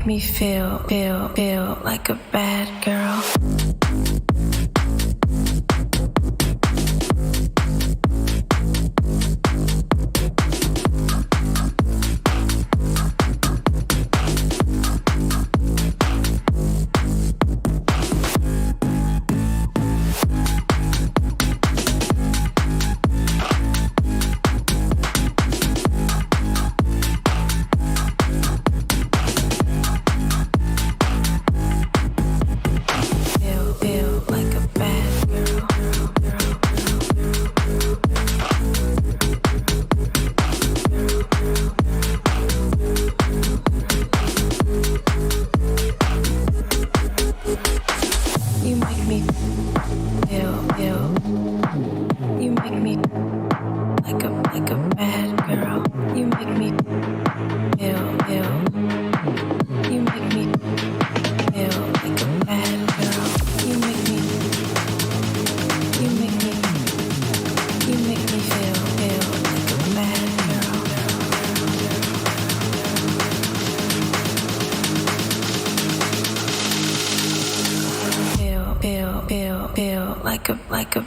me feel like a bad girl. Feel like a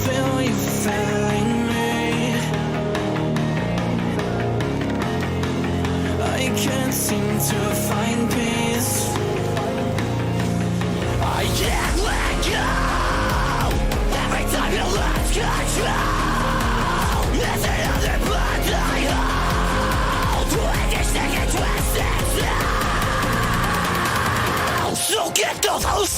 feel you failing me. I can't seem to find peace. I can't let go. Every time you lose control, there's another blood I hold. When you're sick and twisted now, so get those hoes.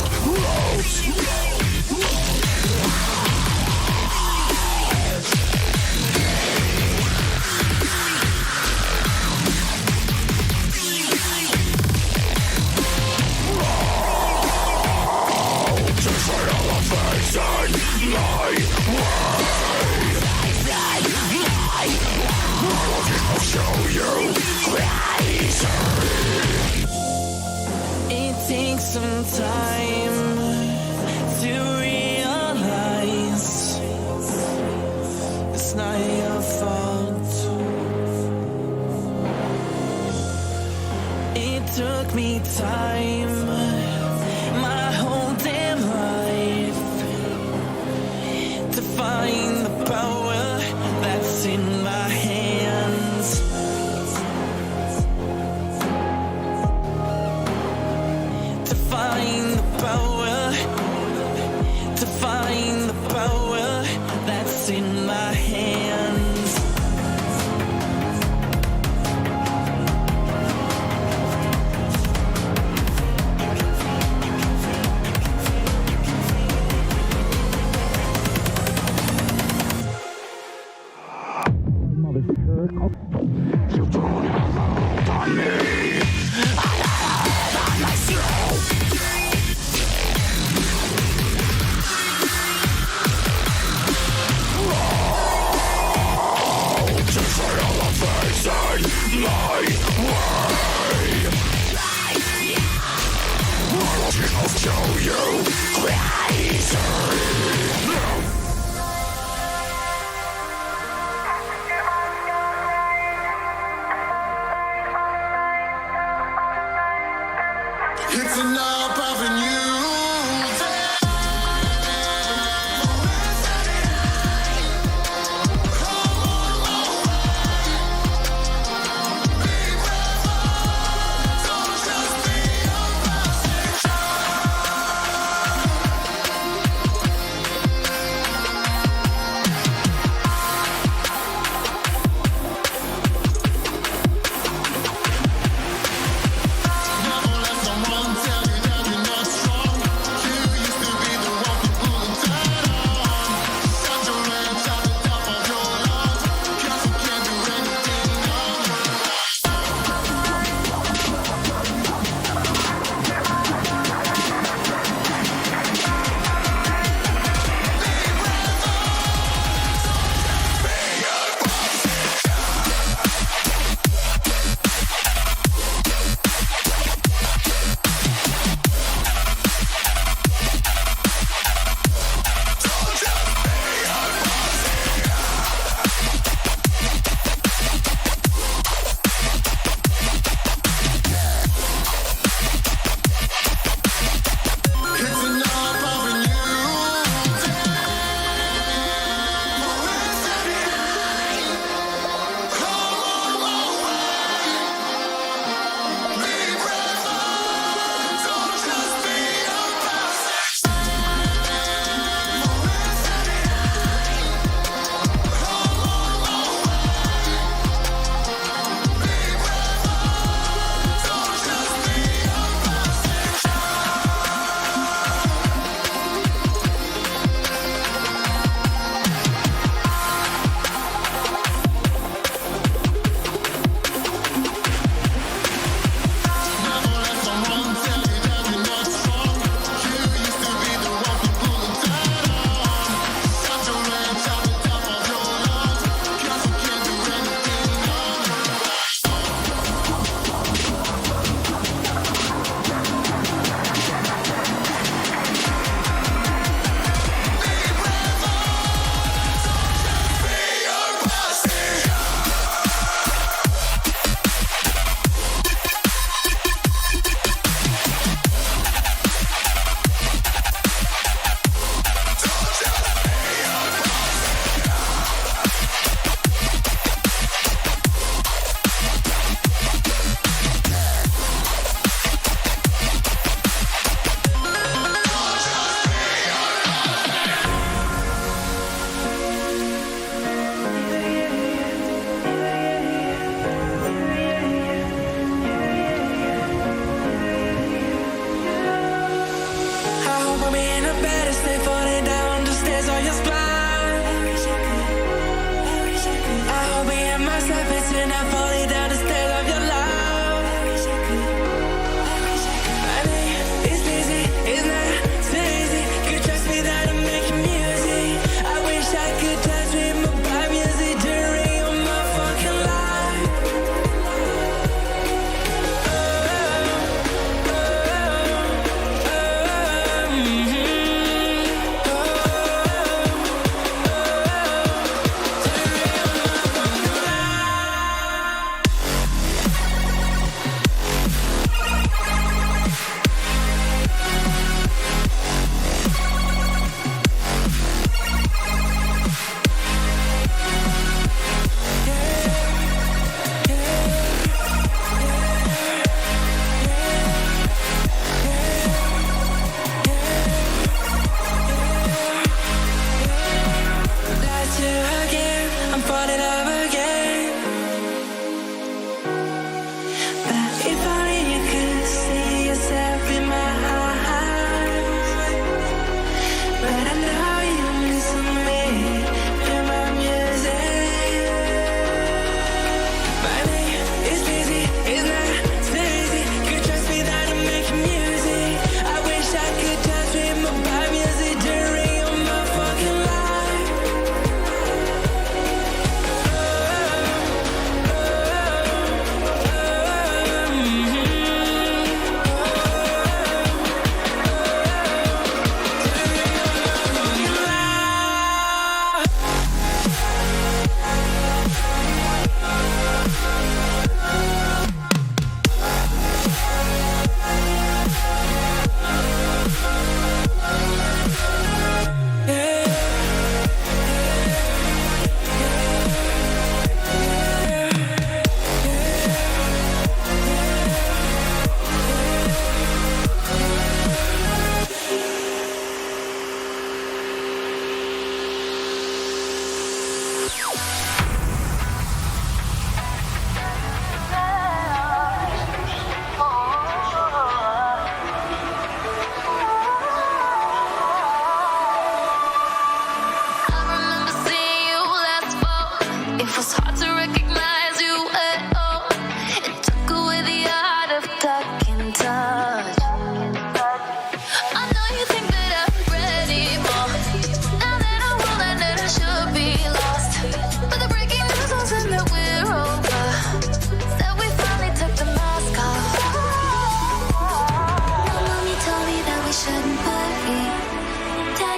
It takes some time to realize it's not your fault. It took me time, my whole damn life, to find the power that's in my hands. To find the power, to find the power that's in my hands. You don't have a hold on me. I have on myself. To fail the facing my way. I'll show you crazy. It's enough having you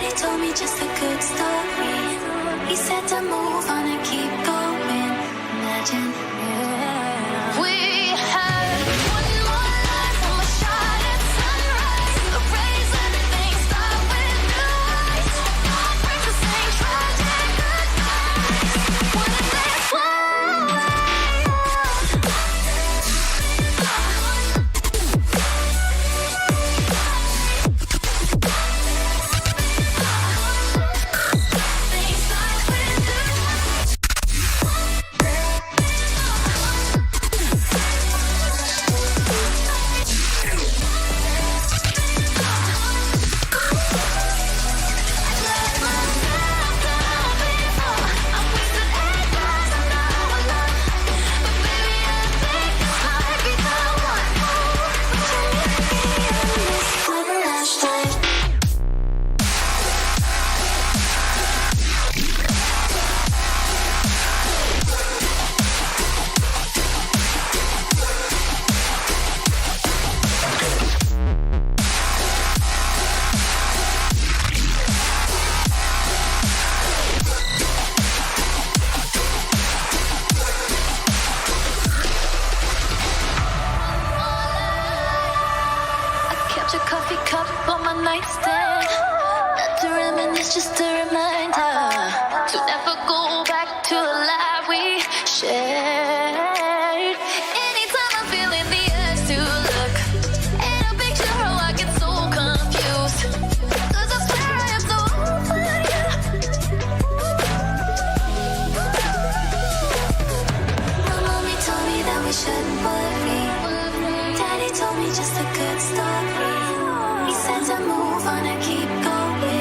Daddy told me just a good story. He said to move on and keep going. Imagine, yeah. We had one more life, one more shot at sunrise. The rays when things start with blue eyes. Heartbreaks the same tragic goodbyes. What if they fly? Things start with kept your coffee cup on my nightstand. Not to reminisce, just a reminder to never go back to the life we shared. Anytime I'm feeling the urge to look at a picture, how I get so confused. 'Cause I swear I am so over you. My mommy told me that we shouldn't worry. Daddy told me just a good story. He said to move on and keep going.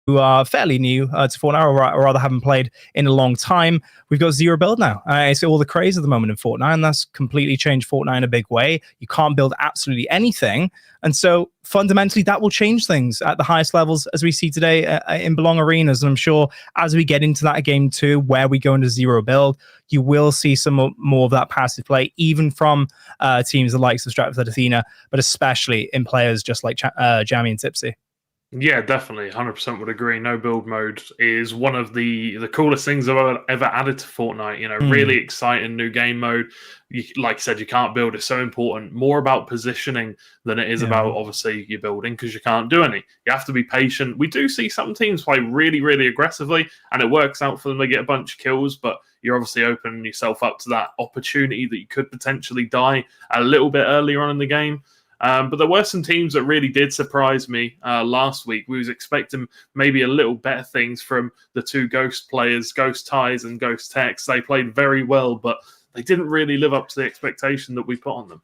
who are fairly new to Fortnite, or rather haven't played in a long time, we've got zero build now. It's all the craze at the moment in Fortnite, and that's completely changed Fortnite in a big way. You can't build absolutely anything. And so fundamentally, that will change things at the highest levels as we see today in Belong Arenas. And I'm sure as we get into that game too, where we go into zero build, you will see some more of that passive play, even from teams the likes of Stratford Athena, but especially in players just like Jammy and Tipsy. Yeah, definitely. 100% would agree. No build mode is one of the coolest things I've ever added to Fortnite. You know, really exciting new game mode. Like I said, you can't build. It's so important. More about positioning than it is about, obviously, your building, because you can't do any. You have to be patient. We do see some teams play really, really aggressively, and it works out for them. They get a bunch of kills, but you're obviously opening yourself up to that opportunity that you could potentially die a little bit earlier on in the game. But there were some teams that really did surprise me last week. We was expecting maybe a little better things from the two Ghost players, Ghost Ties and Ghost Tex. They played very well, but they didn't really live up to the expectation that we put on them.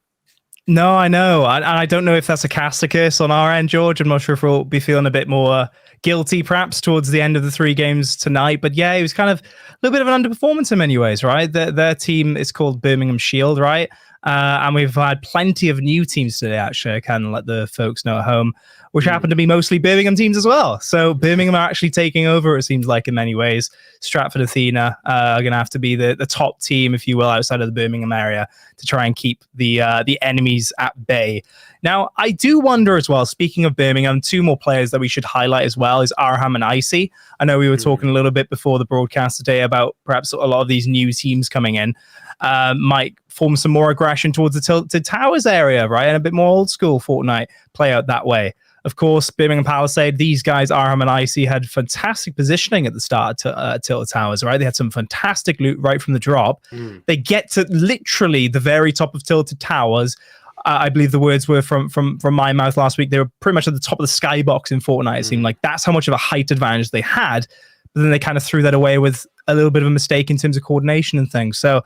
No, I know. And I don't know if that's a curse on our end, George. I'm not sure if we'll be feeling a bit more guilty perhaps towards the end of the 3 games tonight. But yeah, it was kind of a little bit of an underperformance in many ways, right? Their team is called Birmingham Shield, right? And we've had plenty of new teams today, actually. I can let the folks know at home, which happen to be mostly Birmingham teams as well. So Birmingham are actually taking over, it seems like, in many ways. Stratford Athena are going to have to be the top team, if you will, outside of the Birmingham area to try and keep the enemies at bay. Now, I do wonder as well, speaking of Birmingham, 2 more players that we should highlight as well is Arham and Icy. I know we were talking a little bit before the broadcast today about perhaps a lot of these new teams coming in might form some more aggression towards the Tilted Towers area, right? And a bit more old school Fortnite play out that way. Of course, Birmingham Palisade, these guys, Arham and Icy, had fantastic positioning at the start at Tilted Towers, right? They had some fantastic loot right from the drop. They get to literally the very top of Tilted Towers. I believe the words were from my mouth last week. They were pretty much at the top of the skybox in Fortnite. It seemed like that's how much of a height advantage they had. But then they kind of threw that away with a little bit of a mistake in terms of coordination and things. So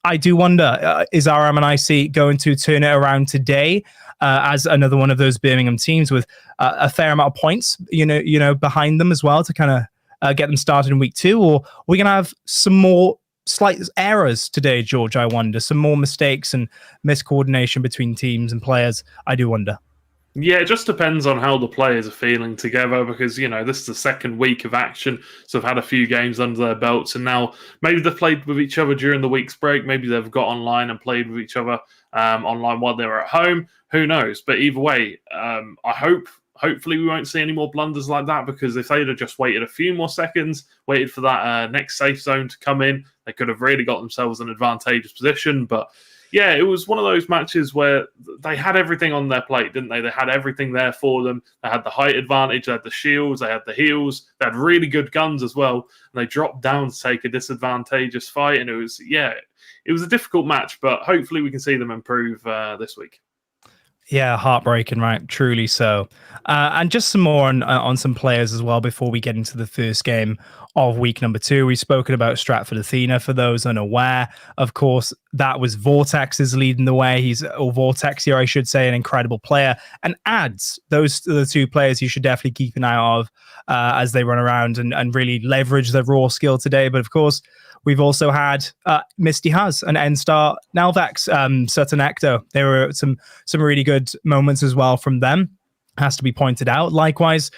I do wonder, is RM and IC going to turn it around today as another one of those Birmingham teams with a fair amount of points, you know, behind them as well to kind of get them started in week 2? Or are we going to have some more slight errors today, George? I wonder. Some more mistakes and miscoordination between teams and players. I do wonder. Yeah, it just depends on how the players are feeling together because, you know, this is the second week of action. So they've had a few games under their belts and now maybe they've played with each other during the week's break. Maybe they've got online and played with each other online while they were at home. Who knows? But either way, hopefully we won't see any more blunders like that because if they'd have just waited a few more seconds, waited for that next safe zone to come in, they could have really got themselves an advantageous position. But yeah, it was one of those matches where they had everything on their plate, didn't they? They had everything there for them. They had the height advantage, they had the shields, they had the heals, they had really good guns as well. And they dropped down to take a disadvantageous fight. And it was a difficult match, but hopefully we can see them improve this week. Yeah, heartbreaking, right? Truly so. And just some more on some players as well before we get into the first game of week number 2. We've spoken about Stratford Athena for those unaware. Of course, that was Vortex is leading the way. Vortex here, I should say, an incredible player. And Ads, those are the 2 players you should definitely keep an eye of as they run around and really leverage their raw skill today. But of course, we've also had Misty Haz and N-Star Nalvax, Sutton Ecto. There were some really good moments as well from them, has to be pointed out. Likewise,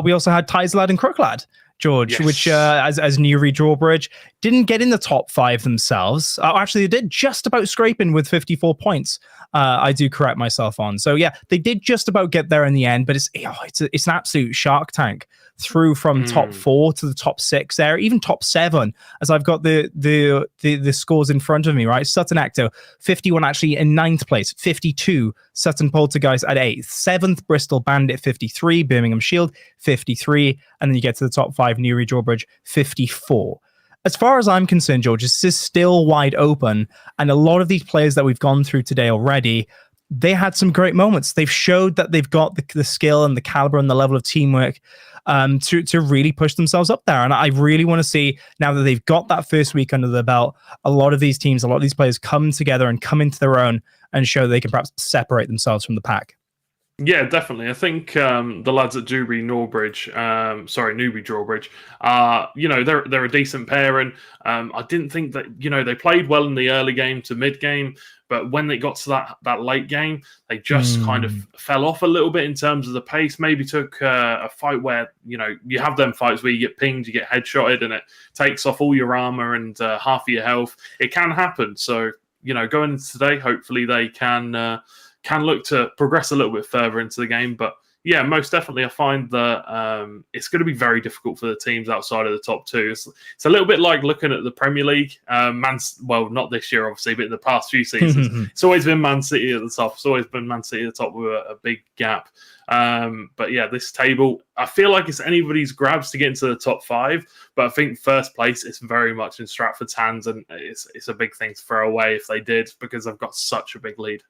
we also had Tizlad and Crooklad, George, yes, which as Newry Drawbridge didn't get in the top 5 themselves. Actually, they did just about scraping with 54 points. I do correct myself on. So yeah, they did just about get there in the end, but it's an absolute shark tank through from top 4 to the top 6 there, even top 7, as I've got the scores in front of me, right? Sutton Ecto, 51 actually in 9th place, 52, Sutton Poltergeist at 8th, 7th, Bristol Bandit, 53, Birmingham Shield, 53, and then you get to the top 5, Newry Drawbridge, 54. As far as I'm concerned, George, this is still wide open, and a lot of these players that we've gone through today already, they had some great moments. They've showed that they've got the skill and the caliber and the level of teamwork to really push themselves up there. And I really want to see, now that they've got that first week under their belt, a lot of these teams, a lot of these players come together and come into their own and show they can perhaps separate themselves from the pack. Yeah, definitely. I think the lads at Newby Drawbridge, they're a decent pair, and I didn't think that they played well in the early game to mid game, but when they got to that late game, they just kind of fell off a little bit in terms of the pace. Maybe took a fight where you have them fights where you get pinged, you get headshotted, and it takes off all your armor and half of your health. It can happen. So going into today, hopefully they can look to progress a little bit further into the game. But yeah, most definitely, I find that it's going to be very difficult for the teams outside of the top two. It's a little bit like looking at the Premier League. Not this year, obviously, but in the past few seasons, it's always been Man City at the top. It's always been Man City at the top with a big gap. But yeah, this table, I feel like it's anybody's grabs to get into the top five. But I think first place is very much in Stratford's hands, and it's a big thing to throw away if they did, because they've got such a big lead.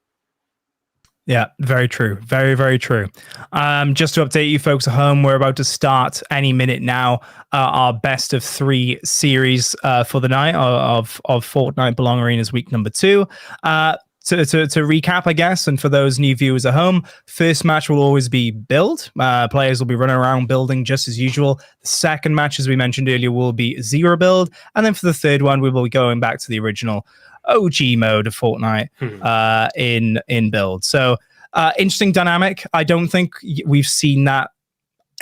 Yeah, very true. Very, very true. Just to update you folks at home, we're about to start any minute now our best of 3 series for the night of Fortnite Belong Arenas week number 2. To recap, I guess, and for those new viewers at home, first match will always be build. Players will be running around building just as usual. The second match, as we mentioned earlier, will be 0 build. And then for the third one, we will be going back to the original OG mode of Fortnite in build. So interesting dynamic. I don't think we've seen that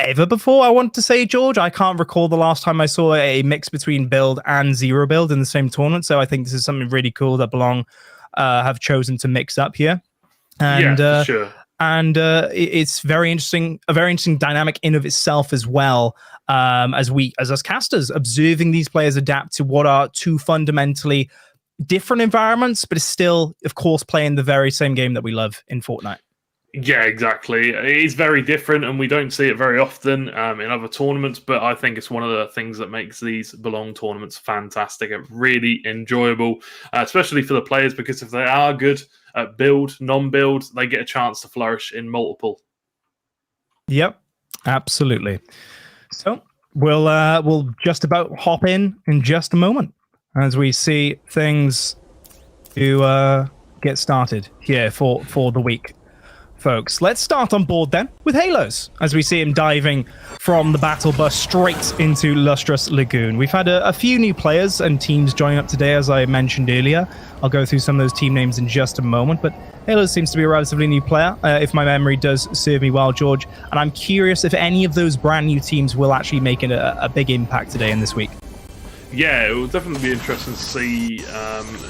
ever before, I want to say, George. I can't recall the last time I saw a mix between build and 0 build in the same tournament. So I think this is something really cool that Belong have chosen to mix up here. And yeah, for sure. And it's very interesting, a very interesting dynamic in of itself as well. As us casters observing these players adapt to what are two fundamentally different environments, but it's still, of course, playing the very same game that we love in Fortnite. Yeah, exactly. It is very different, and we don't see it very often in other tournaments, but I think it's one of the things that makes these Belong tournaments fantastic and really enjoyable, especially for the players, because if they are good at build, non-build, they get a chance to flourish in multiple. Yep, absolutely. So we'll just about hop in just a moment as we see things to get started here for the week. Folks, let's start on board then with Halos, as we see him diving from the battle bus straight into Lustrous Lagoon. We've had a few new players and teams joining up today, as I mentioned earlier. I'll go through some of those team names in just a moment, but Halos seems to be a relatively new player, if my memory does serve me well, George. And I'm curious if any of those brand new teams will actually make a big impact today in this week. Yeah, it will definitely be interesting to see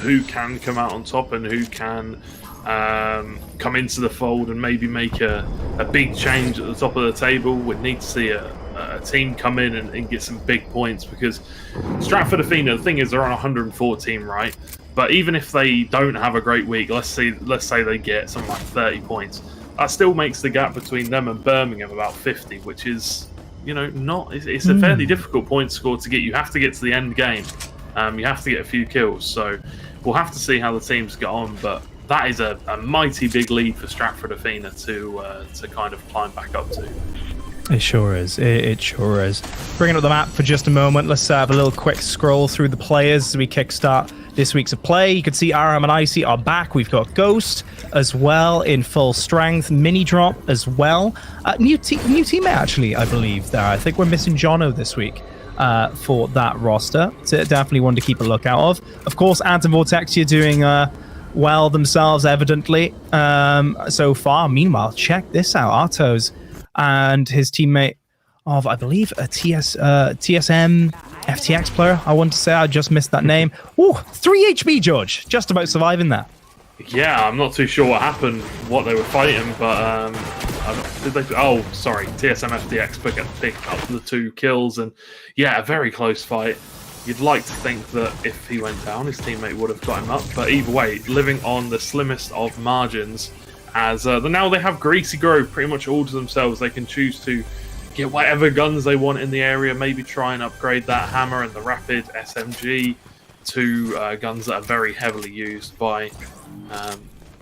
who can come out on top and who can come into the fold and maybe make a big change at the top of the table. We'd need to see a team come in and get some big points, because Stratford Athena, the thing is, they're on 114, right? But even if they don't have a great week, let's say they get something like 30 points, that still makes the gap between them and Birmingham about 50, which is, it's a fairly difficult point score to get. You have to get to the end game. You have to get a few kills. So we'll have to see how the teams get on, but that is a mighty big lead for Stratford Athena to kind of climb back up to. It sure is. It sure is. Bringing up the map for just a moment. Let's have a little quick scroll through the players as we kickstart this week's of play. You can see Aram and Icy are back. We've got Ghost as well in full strength. Mini Drop as well. New teammate, actually, I believe. There. I think we're missing Jono this week for that roster. So definitely one to keep a lookout of. Of course, Ant and Vortexia doing well themselves, evidently, so far. Meanwhile, check this out. Artos and his teammate of, I believe, a TSM FTX player, I want to say. I just missed that name. Ooh, 3 HP, George. Just about surviving that. Yeah, I'm not too sure what happened, what they were fighting, but did they? Oh, sorry, TSM FTX picked up the 2 kills, and yeah, a very close fight. You'd like to think that if he went down, his teammate would have got him up, but either way, living on the slimmest of margins, as now they have Greasy Grove pretty much all to themselves. They can choose to get whatever guns they want in the area, maybe try and upgrade that hammer and the rapid SMG to guns that are very heavily used by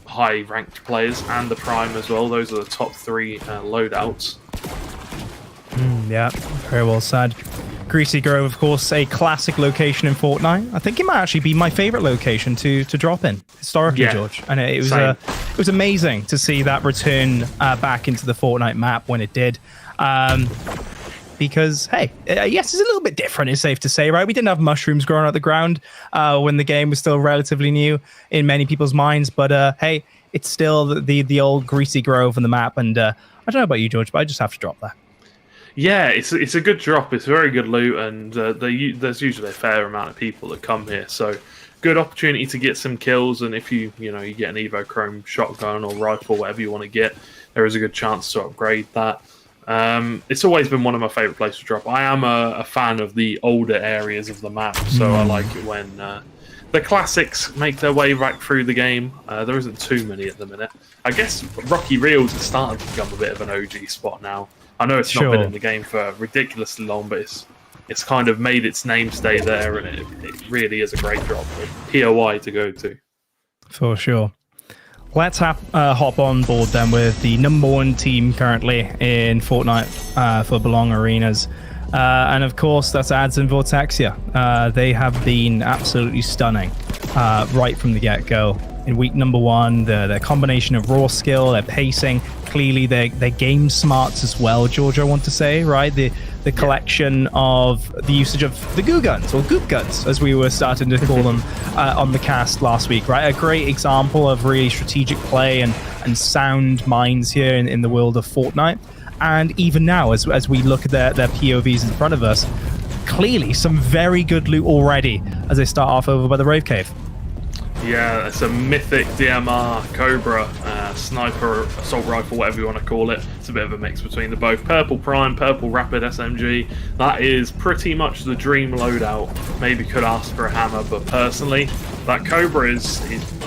high ranked players, and the Prime as well. Those are the top 3 loadouts. Yeah, very well said. Greasy Grove, of course, a classic location in Fortnite. I think it might actually be my favorite location to drop in historically, George. And it was it was amazing to see that return back into the Fortnite map when it did. Because, hey, yes, it's a little bit different, it's safe to say, right? We didn't have mushrooms growing out the ground when the game was still relatively new in many people's minds. But, hey, it's still the old greasy grove on the map. And I don't know about you, George, but I just have to drop that. Yeah, it's a good drop. It's very good loot, and there's usually a fair amount of people that come here. So good opportunity to get some kills. And if you get an Evo Chrome shotgun or rifle, whatever you want to get, there is a good chance to upgrade that. It's always been one of my favourite places to drop. I am a fan of the older areas of the map, so I like it when the classics make their way back through the game. There isn't too many at the minute. I guess Rocky Reels is starting to become a bit of an OG spot now. I know it's not been in the game for ridiculously long, but it's kind of made its name stay there, and it really is a great drop. POI to go to. For sure. Let's hop on board then with the number one team currently in Fortnite for Belong Arenas. And of course, that's Ads and Vortexia. They have been absolutely stunning right from the get-go. In week number one, their combination of raw skill, their pacing, clearly their game smarts as well, George, I want to say, right? The collection of the usage of the goo guns, or goop guns, as we were starting to call them on the cast last week, right? A great example of really strategic play and sound minds here in the world of Fortnite. And even now, as we look at their POVs in front of us, clearly some very good loot already as they start off over by the Rave Cave. Yeah, it's a mythic DMR Cobra sniper assault rifle, whatever you want to call it. It's a bit of a mix between the both. Purple Prime, purple Rapid SMG. That is pretty much the dream loadout. Maybe could ask for a hammer, but personally, that Cobra is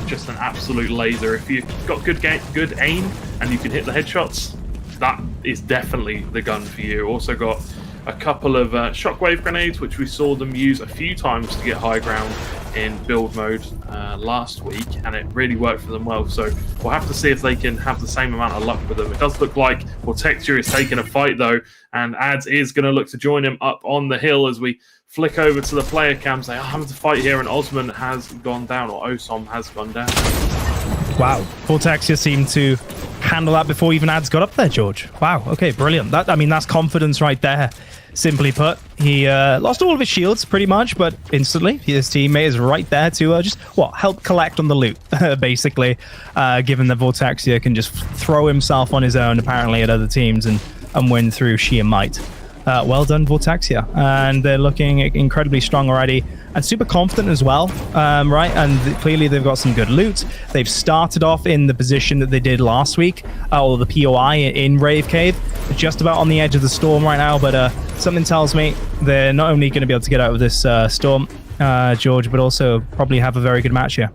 just an absolute laser. If you've got good aim and you can hit the headshots, that is definitely the gun for you. Also got a couple of shockwave grenades, which we saw them use a few times to get high ground in build mode last week, and it really worked for them well. So we'll have to see if they can have the same amount of luck with them. It does look like Vortexia is taking a fight though, and Ads is going to look to join him up on the hill as we flick over to the player cams. They are having to fight here, and Osman has gone down, or Osom has gone down. Wow, Vortexia seemed to handle that before even Ads got up there, George. Wow, okay, brilliant. That's confidence right there. Simply put, he lost all of his shields pretty much, but instantly his teammate is right there to just help collect on the loot, basically, given that Vortexia can just throw himself on his own apparently at other teams and win through sheer might. Well done, Vortexia. And they're looking incredibly strong already and super confident as well, right? And clearly they've got some good loot. They've started off in the position that they did last week, or the POI in Rave Cave. They're just about on the edge of the storm right now, but something tells me they're not only going to be able to get out of this storm, George, but also probably have a very good match here.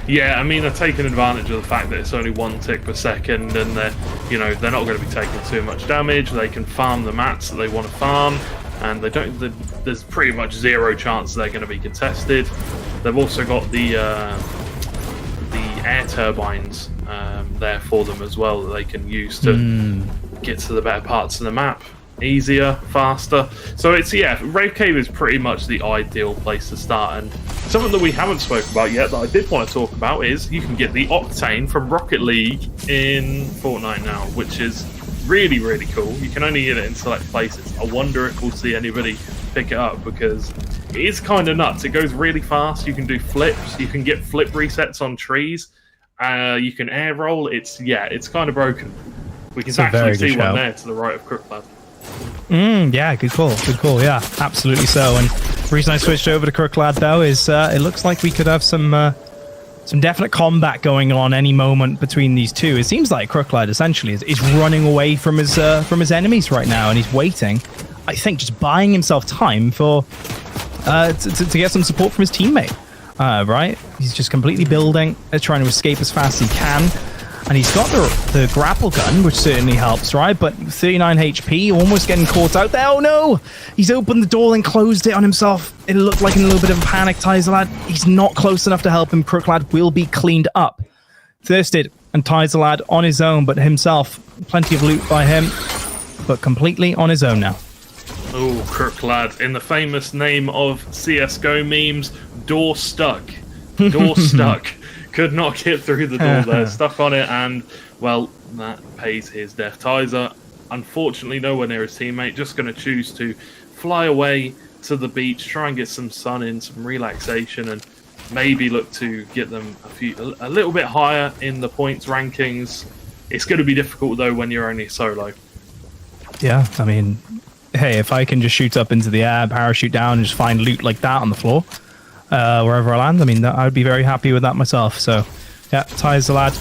Yeah, I mean, they're taking advantage of the fact that it's only 1 tick per second, and they're not going to be taking too much damage. They can farm the mats that they want to farm, and there's pretty much zero chance they're going to be contested. They've also got the air turbines there for them as well that they can use to get to the better parts of the map easier, faster. So Rave Cave is pretty much the ideal place to start. And something that we haven't spoken about yet that I did want to talk about is you can get the Octane from Rocket League in Fortnite now, which is really, really cool. You can only get it in select places. I wonder if we'll see anybody pick it up, because it is kind of nuts. It goes really fast. You can do flips. You can get flip resets on trees. You can air roll. It's kind of broken. We can actually see one there to the right of Crooklad. Yeah, good call. Yeah, absolutely so. And the reason I switched over to Crooklad though is it looks like we could have some definite combat going on any moment between these two. It seems like Crooklad essentially is running away from his enemies right now, and he's waiting. I think just buying himself time for to get some support from his teammate. Right, he's just completely building, trying to escape as fast as he can. And he's got the grapple gun, which certainly helps, right? But 39 HP, almost getting caught out there. Oh no! He's opened the door and closed it on himself. It looked like in a little bit of a panic. Tyzalad, he's not close enough to help him. Crooklad will be cleaned up. Thirsted and Tyzalad on his own, but himself, plenty of loot by him, but completely on his own now. Oh, Crooklad, in the famous name of CSGO memes, door stuck. Door stuck. Could not get through the door there, stuck on it, and, well, that pays his death. Tizer, unfortunately, nowhere near his teammate, just going to choose to fly away to the beach, try and get some sun in, some relaxation, and maybe look to get them a little bit higher in the points rankings. It's going to be difficult, though, when you're only solo. Yeah, I mean, hey, if I can just shoot up into the air, parachute down, and just find loot like that on the floor, wherever I land, I mean, I would be very happy with that myself. So, yeah, Ty's the lad.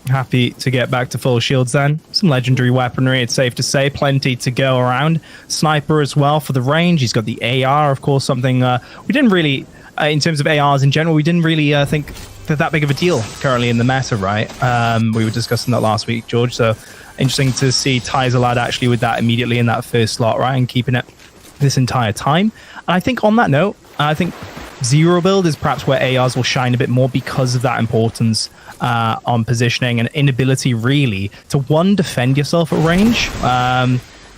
Happy to get back to full shields then. Some legendary weaponry, it's safe to say. Plenty to go around. Sniper as well for the range. He's got the AR, of course, something we didn't really, in terms of ARs in general, we didn't really think that big of a deal currently in the meta, right? We were discussing that last week, George. So interesting to see Ty's lad actually with that immediately in that first slot, right? And keeping it this entire time. And I think on that note, I think Zero build is perhaps where ARs will shine a bit more because of that importance on positioning and inability really to defend yourself at range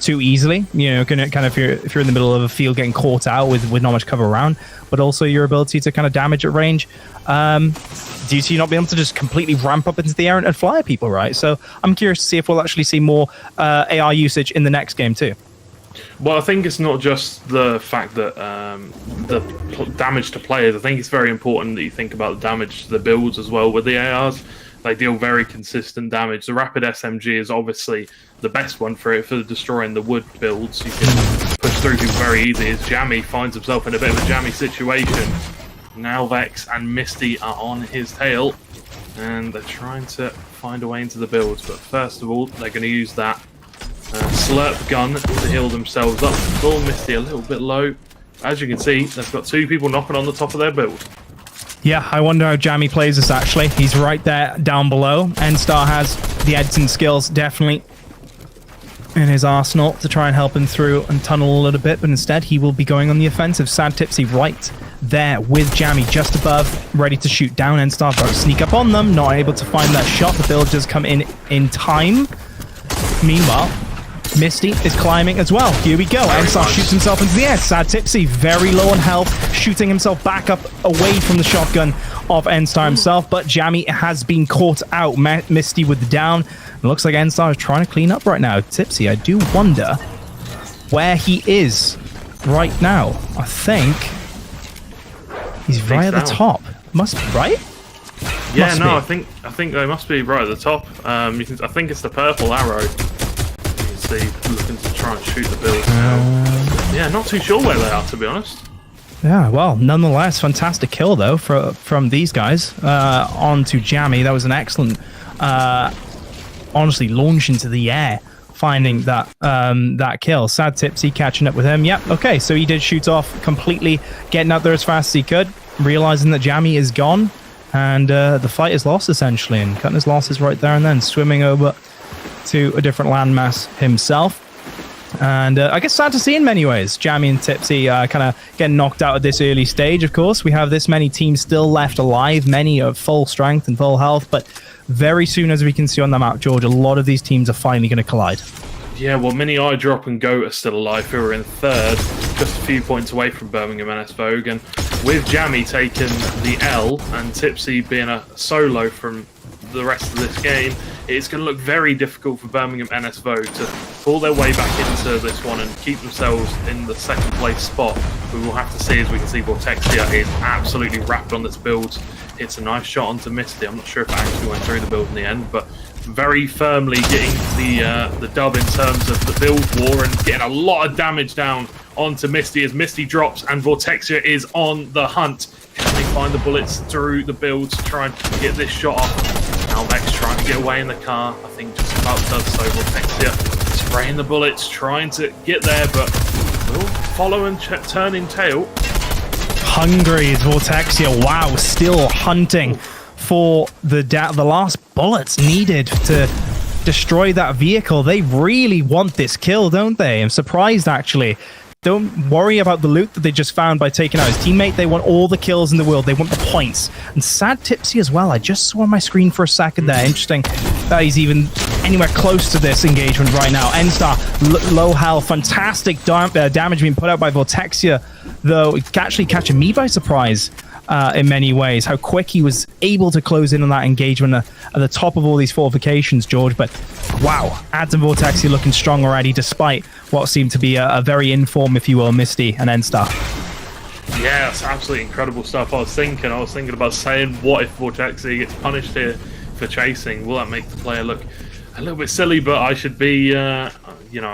too easily. You know, kind of if you're in the middle of a field getting caught out with not much cover around, but also your ability to kind of damage at range due to you not being able to just completely ramp up into the air and fly at people, right? So I'm curious to see if we'll actually see more AR usage in the next game too. Well, I think it's not just the fact that the damage to players. I think it's very important that you think about the damage to the builds as well with the ARs. They deal very consistent damage. The Rapid SMG is obviously the best one for destroying the wood builds. You can push through people very easily. As Jammy finds himself in a bit of a jammy situation. Now Vex and Misty are on his tail, and they're trying to find a way into the builds. But first of all, they're going to use that slurp gun to heal themselves up. Full Misty a little bit low. As you can see, they've got two people knocking on the top of their build. Yeah, I wonder how Jammy plays this actually. He's right there down below. N-Star has the editing skills definitely in his arsenal to try and help him through and tunnel a little bit, but instead he will be going on the offensive. Sad Tipsy right there with Jammy just above, ready to shoot down. N-Star trying to sneak up on them, not able to find that shot. The build does come in time. Meanwhile, Misty is climbing as well. Here we go. N-Star shoots himself into the air. Sad Tipsy, very low on health, shooting himself back up away from the shotgun of N-Star himself, but Jammy has been caught out. Misty with the down. It looks like N-Star is trying to clean up right now. Tipsy, I do wonder where he is right now. I think he's right at the top. Must be, right? Yeah, must no, be. I think they must be right at the top. I think it's the purple arrow. Looking to try and shoot the build now. Yeah, not too sure where they are, to be honest. Yeah, well, nonetheless, fantastic kill though from these guys onto Jammy. That was an excellent, honestly, launch into the air, finding that kill. Sad Tipsy catching up with him. Yep, okay, so he did shoot off completely, getting out there as fast as he could, realizing that Jammy is gone, and the fight is lost essentially, and cutting his losses right there and then, swimming over to a different landmass himself. And I guess sad to see in many ways. Jammy and Tipsy kind of getting knocked out at this early stage, of course. We have this many teams still left alive, many of full strength and full health, but very soon, as we can see on the map, George, a lot of these teams are finally going to collide. Yeah, well, Mini Eyedrop and Goat are still alive, who are in third, just a few points away from Birmingham NS Vogue. And with Jammy taking the L and Tipsy being a solo from the rest of this game, it's going to look very difficult for Birmingham NS Vogue to pull their way back into this one and keep themselves in the second place spot. We will have to see, as we can see, Vortexia is absolutely wrapped on this build. It's a nice shot onto Misty. I'm not sure if it actually went through the build in the end, but very firmly getting the dub in terms of the build war and getting a lot of damage down onto Misty as Misty drops and Vortexia is on the hunt. Can they find the bullets through the build to try and get this shot off? Now Vex trying to get away in the car. I think just about does so. Vortexia spraying the bullets, trying to get there, but will follow and turn in tail. Hungry is Vortexia. Wow, still hunting for the last bullets needed to destroy that vehicle. They really want this kill, don't they? I'm surprised, actually. Don't worry about the loot that they just found by taking out his teammate. They want all the kills in the world. They want the points. And Sad Tipsy as well. I just saw on my screen for a second there. Interesting that he's even anywhere close to this engagement right now. N-Star, low health. Fantastic damage being put out by Vortexia, though it's actually catching me by surprise. in many ways. How quick he was able to close in on that engagement at the top of all these fortifications, George. But wow, Ads and Vortexia looking strong already, despite what seemed to be a very informed, if you will, Misty and N-Star. Yeah, that's absolutely incredible stuff. I was thinking about saying, what if Vortexia gets punished here for chasing? Will that make the player look a little bit silly? But I should be, I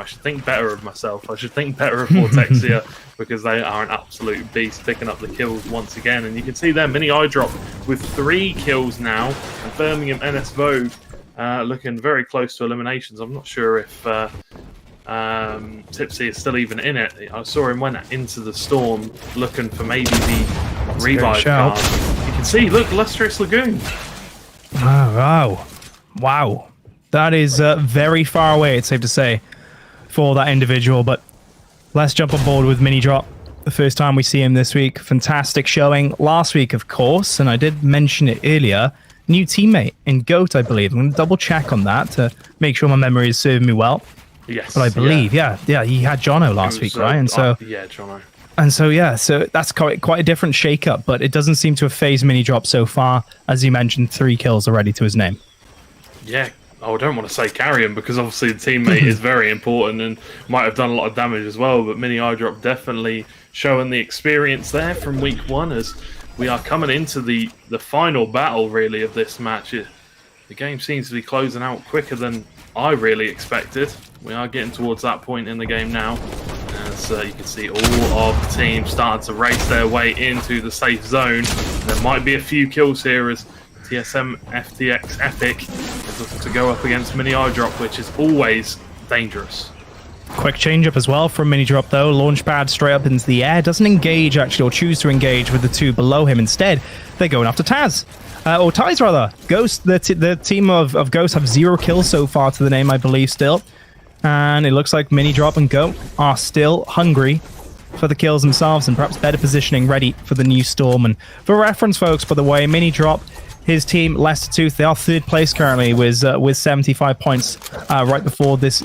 should think better of myself. I should think better of Vortexia because they are an absolute beast, picking up the kills once again. And you can see there, Mini Eyedrop with 3 kills now, and Birmingham NS Vogue looking very close to eliminations. I'm not sure if Tipsy is still even in it. I saw him went into the storm looking for maybe the revive card. You can see, look, Lustrous Lagoon. Wow. That is very far away, it's safe to say, for that individual. But let's jump on board with Mini Drop. The first time we see him this week. Fantastic showing last week, of course. And I did mention it earlier. New teammate in GOAT, I believe. I'm going to double check on that to make sure my memory is serving me well. Yes. But I believe, yeah, he had Jono last week, right? And so, Jono. And so that's quite a different shake-up, but it doesn't seem to have phased Mini Drop so far. As you mentioned, 3 kills already to his name. Yeah, I don't want to say carry him because obviously the teammate is very important and might have done a lot of damage as well, but Mini Eyedrop definitely showing the experience there from week 1 as we are coming into the final battle, really, of this match. The game seems to be closing out quicker than I really expected. We are getting towards that point in the game now. As you can see, all of the teams starting to race their way into the safe zone. There might be a few kills here as TSM FTX Epic is looking to go up against Mini Eyedrop, which is always dangerous. Quick change up as well from Mini Drop, though. Launchpad straight up into the air. Doesn't engage, actually, or choose to engage with the 2 below him. Instead, they're going after Taz. Or Ties, rather. Ghost, the team of Ghosts have 0 kills so far to the name, I believe, still. And it looks like Mini Drop and Goat are still hungry for the kills themselves and perhaps better positioning, ready for the new Storm. And for reference, folks, by the way, Mini Drop, his team, Leicester Tooth, they are 3rd place currently with 75 points right before this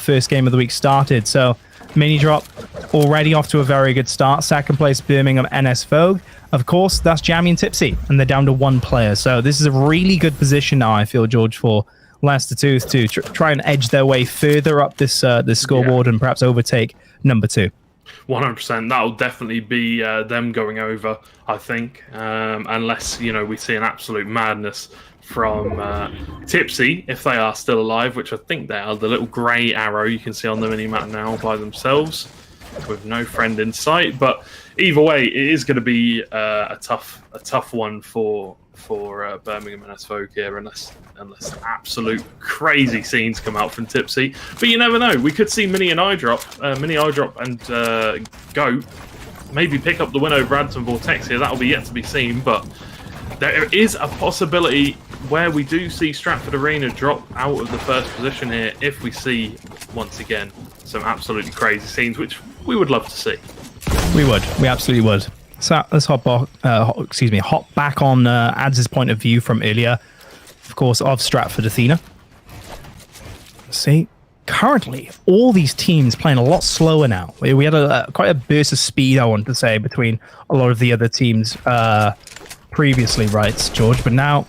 first game of the week started. So Mini Drop already off to a very good start. 2nd place, Birmingham NS Vogue. Of course, that's Jammy and Tipsy, and they're down to 1 player. So this is a really good position now, I feel, George, for Leicester Tooth to try and edge their way further up this scoreboard and perhaps overtake number 2. 100%. That'll definitely be them going over, I think, unless we see an absolute madness from Tipsy, if they are still alive, which I think they are. The little grey arrow you can see on the mini-map now by themselves with no friend in sight. But either way, it is going to be a tough one for Birmingham and Vogue here, unless absolute crazy scenes come out from Tipsy. But you never know. We could see Mini Eyedrop and Goat maybe pick up the win over Ads and Vortexia. That'll be yet to be seen, but there is a possibility where we do see Stratford Arena drop out of the first position here if we see, once again, some absolutely crazy scenes, which we would love to see. We would. We absolutely would. So let's hop back on Ads' point of view from earlier, of course, of Stratford Athena. See, currently, all these teams playing a lot slower now. We had quite a burst of speed, I want to say, between a lot of the other teams previously, right, George? But now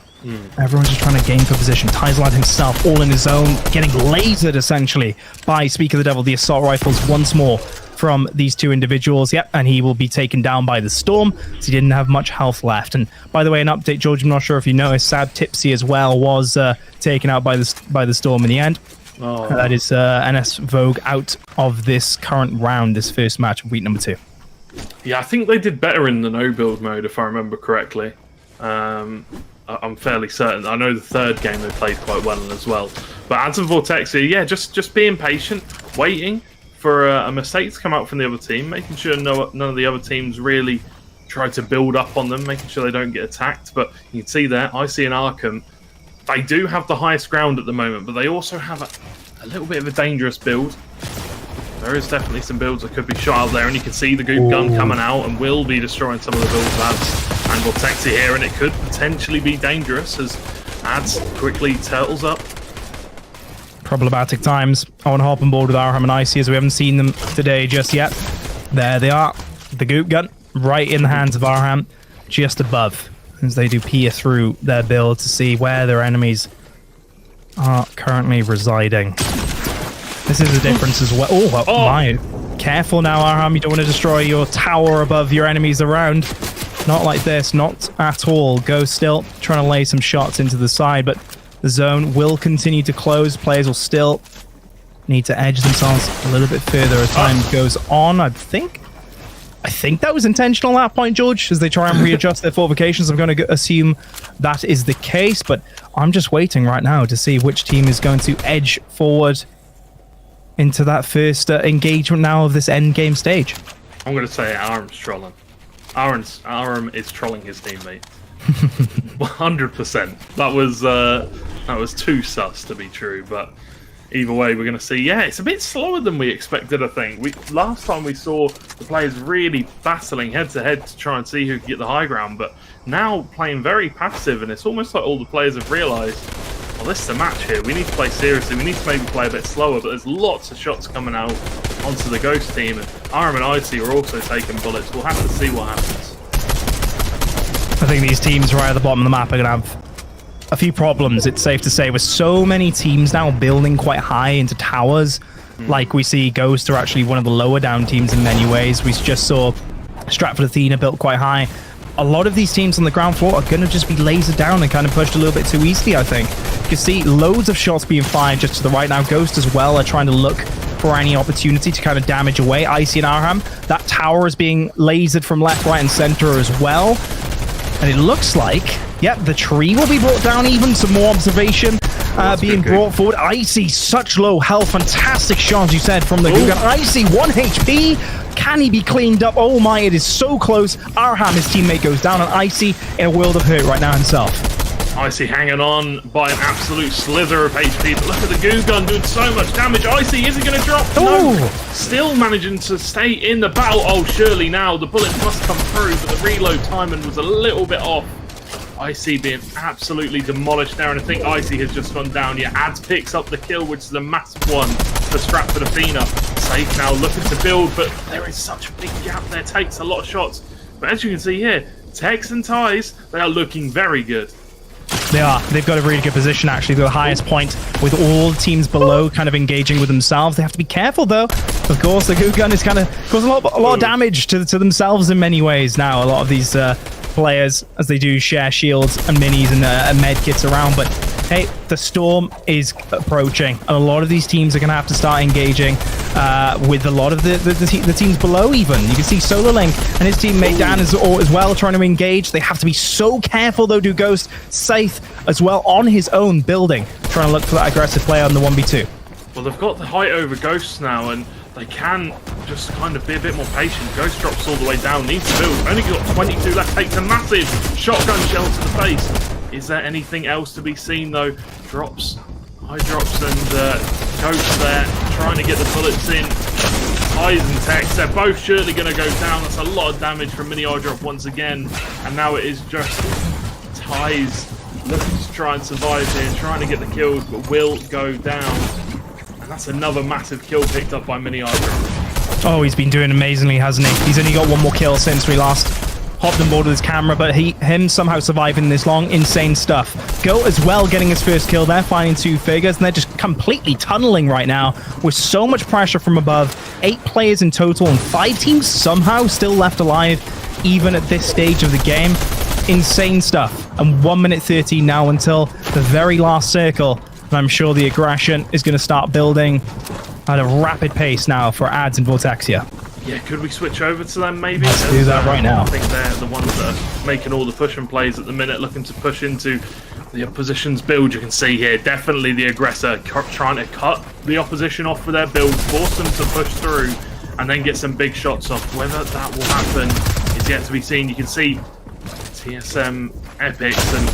everyone's just trying to gain for position. Tyslad himself, all in his own, getting lasered, essentially, by Speak of the Devil, the assault rifles once more from these 2 individuals. Yep, and he will be taken down by the Storm, so he didn't have much health left. And by the way, an update, George, I'm not sure if you noticed, Sad Tipsy as well was taken out by the Storm in the end. Oh. That is NS Vogue out of this current round, this first match of week number 2. Yeah, I think they did better in the no-build mode, if I remember correctly. I'm fairly certain. I know the 3rd game they played quite well as well. But Ads and Vortexia, yeah, just being patient, waiting for a mistake to come out from the other team, making sure none of the other teams really try to build up on them, making sure they don't get attacked. But you can see there, IC and Arkham, they do have the highest ground at the moment, but they also have a little bit of a dangerous build. There is definitely some builds that could be shot out there, and you can see the Goop gun coming out and will be destroying some of the builds of Ads and Vortexia here, and it could potentially be dangerous as Ads quickly turtles up. Problematic times. I want to hop on board with Arham and Icy as we haven't seen them today just yet. There they are. The Goop gun right in the hands of Arham. just above as they do peer through their build to see where their enemies are currently residing. This is a difference as well. Oh my. Careful now, Arham. You don't want to destroy your tower above your enemies around. Not like this. Not at all. Ghost still trying to lay some shots into the side, but the zone will continue to close. Players will still need to edge themselves a little bit further as time goes on. I think that was intentional at that point, George, as they try and readjust their fortifications. I'm going to assume that is the case, but I'm just waiting right now to see which team is going to edge forward into that first engagement now of this end game stage. I'm going to say Aram's trolling. Aram is trolling his teammate. 100%. That was too sus to be true, but either way, we're going to see. Yeah, it's a bit slower than we expected, I think. Last time we saw the players really battling head to head to try and see who could get the high ground, but now playing very passive, and it's almost like all the players have realised, well, this is a match here. We need to play seriously. We need to maybe play a bit slower, but there's lots of shots coming out onto the Ghost team, and Aram and Icy are also taking bullets. We'll have to see what happens. I think these teams right at the bottom of the map are going to have a few problems, it's safe to say, with so many teams now building quite high into towers. Like we see Ghost are actually one of the lower down teams in many ways. We just saw Stratford Athena built quite high. A lot of these teams on the ground floor are going to just be lasered down and kind of pushed a little bit too easily, I think. You can see loads of shots being fired just to the right now. Ghost as well are trying to look for any opportunity to kind of damage away Icy and Arham. That tower is being lasered from left, right, and center as well. And it looks like, yep, the tree will be brought down even. Some more observation being brought forward. Icy, such low health. Fantastic shot, as you said, from the Gugan. Icy, 1 HP. Can he be cleaned up? Oh my, it is so close. Arham, his teammate, goes down, and Icy in a world of hurt right now himself. Icy hanging on by an absolute slither of HP, but look at the goo gun doing so much damage. Icy, is he going to drop? No. Still managing to stay in the battle. Oh, surely now the bullet must come through, but the reload timing was a little bit off. Icy being absolutely demolished there, and I think Icy has just gone down. Yeah, Ads picks up the kill, which is a massive one for Stratford Athena. Safe now, looking to build, but there is such a big gap there. Takes a lot of shots. But as you can see here, Tex and Ties, they are looking very good. They are. They've got a really good position, actually. They're the highest point with all teams below kind of engaging with themselves. They have to be careful, though. Of course, the goo gun is kind of causing a lot of damage to themselves in many ways now. A lot of these players, as they do share shields and minis and med kits around. But hey, the storm is approaching, and a lot of these teams are going to have to start engaging with a lot of the teams below even. You can see SolarLink and his teammate Dan as well trying to engage. They have to be so careful, though, do Ghost safe as well on his own building, trying to look for that aggressive play on the 1v2. Well, they've got the height over Ghosts now, and they can just kind of be a bit more patient. Ghost drops all the way down, needs to build. Only got 22 left, takes a massive shotgun shell to the face. Is there anything else to be seen, though? Drops, high drops, and Ghost there, trying to get the bullets in. Ties and Tex, they're both surely going to go down. That's a lot of damage from Mini eye drop once again. And now it is just Ties looking to try and survive here, trying to get the kills, but will go down. And that's another massive kill picked up by Mini eye drop. Oh, he's been doing amazingly, hasn't he? He's only got one more kill since we last hopped on board with his camera, but him somehow surviving this long, insane stuff. Go as well, getting his first kill there, finding 2 figures, and they're just completely tunneling right now with so much pressure from above. 8 players in total, and 5 teams somehow still left alive, even at this stage of the game. Insane stuff. And 1 minute 13 now until the very last circle, and I'm sure the aggression is going to start building at a rapid pace now for Ads and Vortexia. Yeah, could we switch over to them maybe? Let's do that right now. I think they're the ones that are making all the pushing plays at the minute, looking to push into the opposition's build. You can see here, definitely the aggressor trying to cut the opposition off for their build, force them to push through, and then get some big shots off. Whether that will happen is yet to be seen. You can see TSM Epics and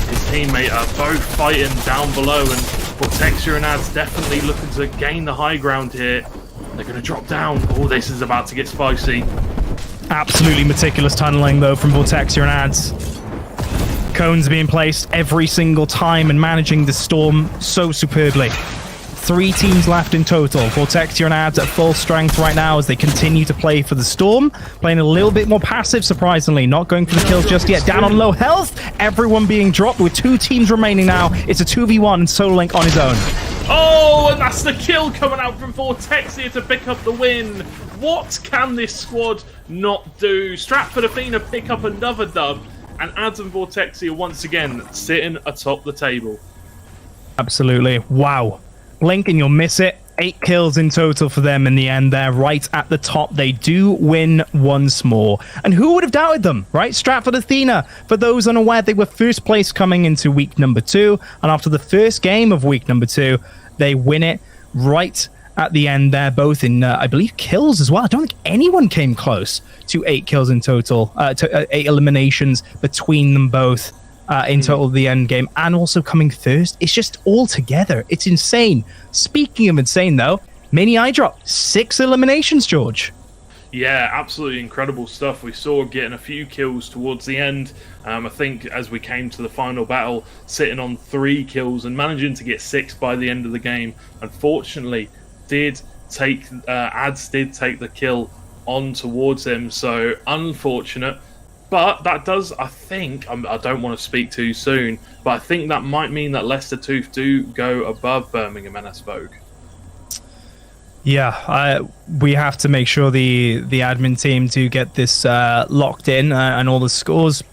his teammate are both fighting down below, and Vortexia and Ads definitely looking to gain the high ground here. They're going to drop down. Oh, this is about to get spicy. Absolutely meticulous tunneling, though, from Vortexia and Ads. Cones being placed every single time and managing the storm so superbly. 3 teams left in total. Vortexia and Ads at full strength right now as they continue to play for the Storm. Playing a little bit more passive, surprisingly. Not going for the kills just yet. Down on low health. Everyone being dropped with 2 teams remaining now. It's a 2v1 and SolarLink on his own. Oh, and that's the kill coming out from Vortexia to pick up the win. What can this squad not do? Stratford Athena pick up another dub, and Ads and Vortexia once again sitting atop the table. Absolutely. Wow. Blink and you'll miss it. 8 kills in total for them in the end. They're right at the top. They do win once more. And who would have doubted them, right? Stratford Athena. For those unaware, they were first place coming into week number 2. And after the first game of week number 2, they win it right at the end there, both in, I believe, kills as well. I don't think anyone came close to 8 kills in total, to 8 eliminations between them both. In total, the end game, and also coming first. It's just all together. It's insane. Speaking of insane, though, Mini Eyedrop, 6 eliminations, George. Yeah, absolutely incredible stuff. We saw getting a few kills towards the end. I think as we came to the final battle, sitting on 3 kills and managing to get 6 by the end of the game. Unfortunately, Ads did take the kill on towards him, so unfortunate. But that does, I think, I don't want to speak too soon, but I think that might mean that Leicester Tooth do go above Birmingham NS Vogue. Yeah, we have to make sure the admin team do get this locked in and all the scores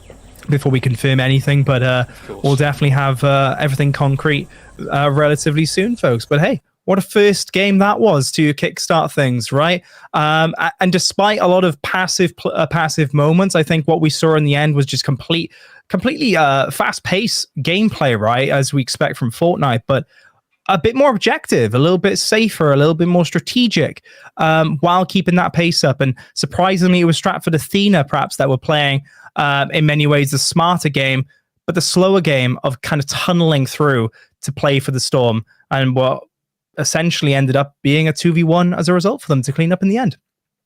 before we confirm anything. But we'll definitely have everything concrete relatively soon, folks. But hey, what a first game that was to kickstart things, right? And despite a lot of passive moments, I think what we saw in the end was just completely fast-paced gameplay, right, as we expect from Fortnite, but a bit more objective, a little bit safer, a little bit more strategic, while keeping that pace up. And surprisingly, it was Stratford Athena, perhaps, that were playing, in many ways, the smarter game, but the slower game of kind of tunneling through to play for the Storm, and what essentially ended up being a 2v1 as a result for them to clean up in the end.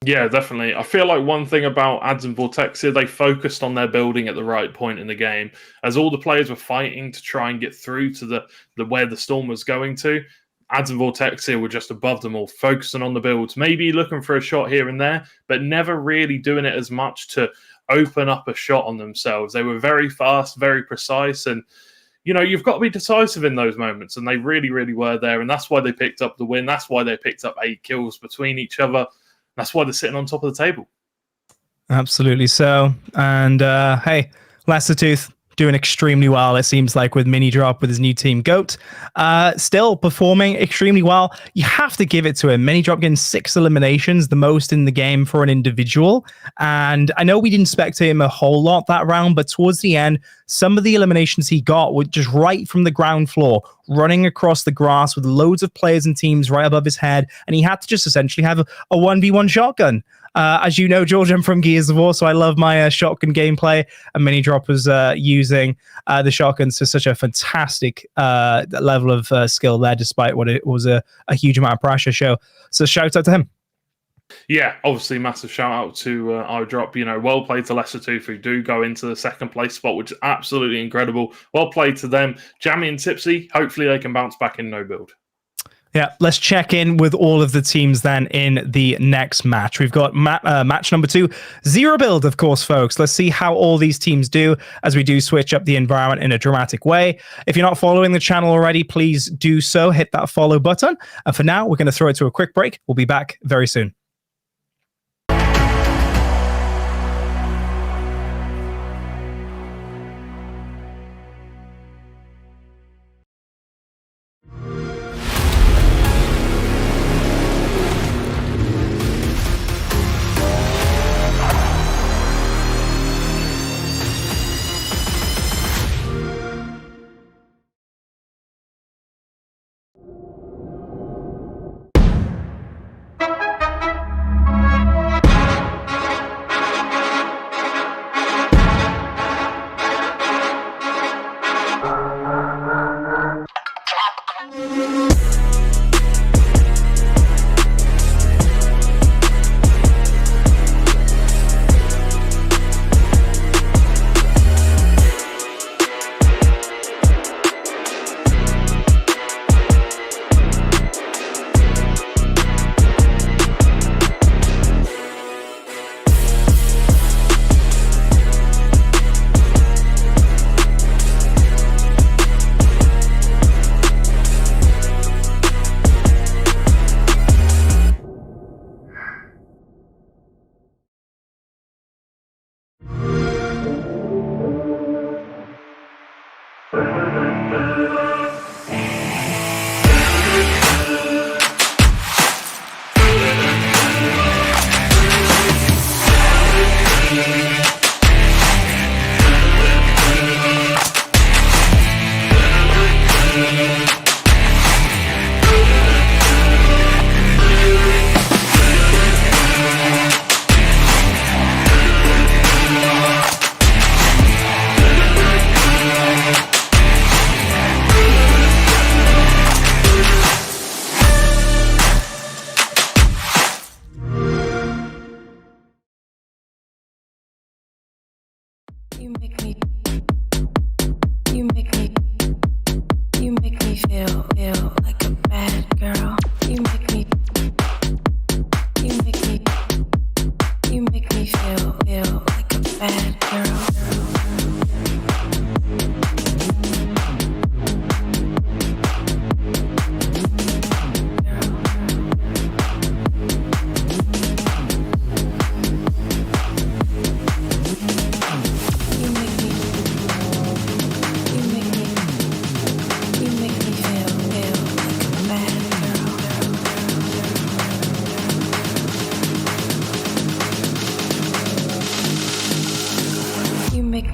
Yeah, definitely. I feel like one thing about Ads and Vortexia, they focused on their building at the right point in the game. As all the players were fighting to try and get through to the where the Storm was going to, Ads and Vortexia were just above them all, focusing on the builds, maybe looking for a shot here and there, but never really doing it as much to open up a shot on themselves. They were very fast, very precise, and you've got to be decisive in those moments, and they really, really were there, and that's why they picked up the win. That's why they picked up 8 kills between each other. That's why they're sitting on top of the table. Absolutely so. And hey, Leicester Tooth doing extremely well, it seems like, with Mini Drop, with his new team GOAT. Still performing extremely well. You have to give it to him. Mini Drop getting 6 eliminations, the most in the game for an individual. And I know we didn't spectate him a whole lot that round, but towards the end, some of the eliminations he got were just right from the ground floor, running across the grass with loads of players and teams right above his head. And he had to just essentially have a 1v1 shotgun. As you know, George, I'm from Gears of War, so I love my shotgun gameplay. And Mini Drop was using the shotguns to such a fantastic level of skill there, despite what it was a huge amount of pressure show. So shout out to him. Yeah, obviously massive shout out to iDrop. Well played to Leicester Tooth, who do go into the second place spot, which is absolutely incredible. Well played to them. Jammy and Tipsy, hopefully they can bounce back in no build. Yeah, let's check in with all of the teams then in the next match. We've got match number 2, 0 build, of course, folks. Let's see how all these teams do as we do switch up the environment in a dramatic way. If you're not following the channel already, please do so. Hit that follow button. And for now, we're going to throw it to a quick break. We'll be back very soon.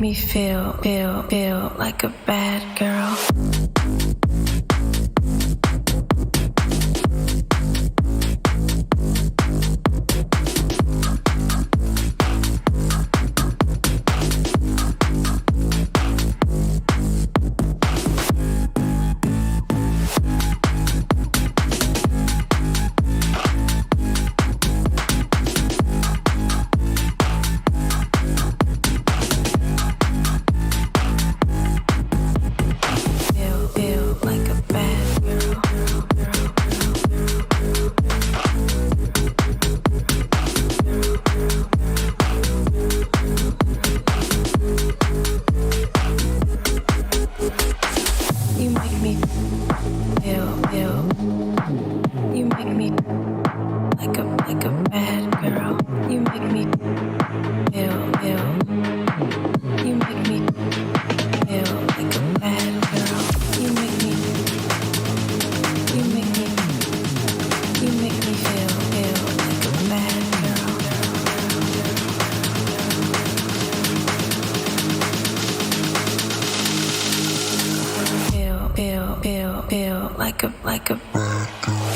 me feel like a bad girl. Feel like a bad girl.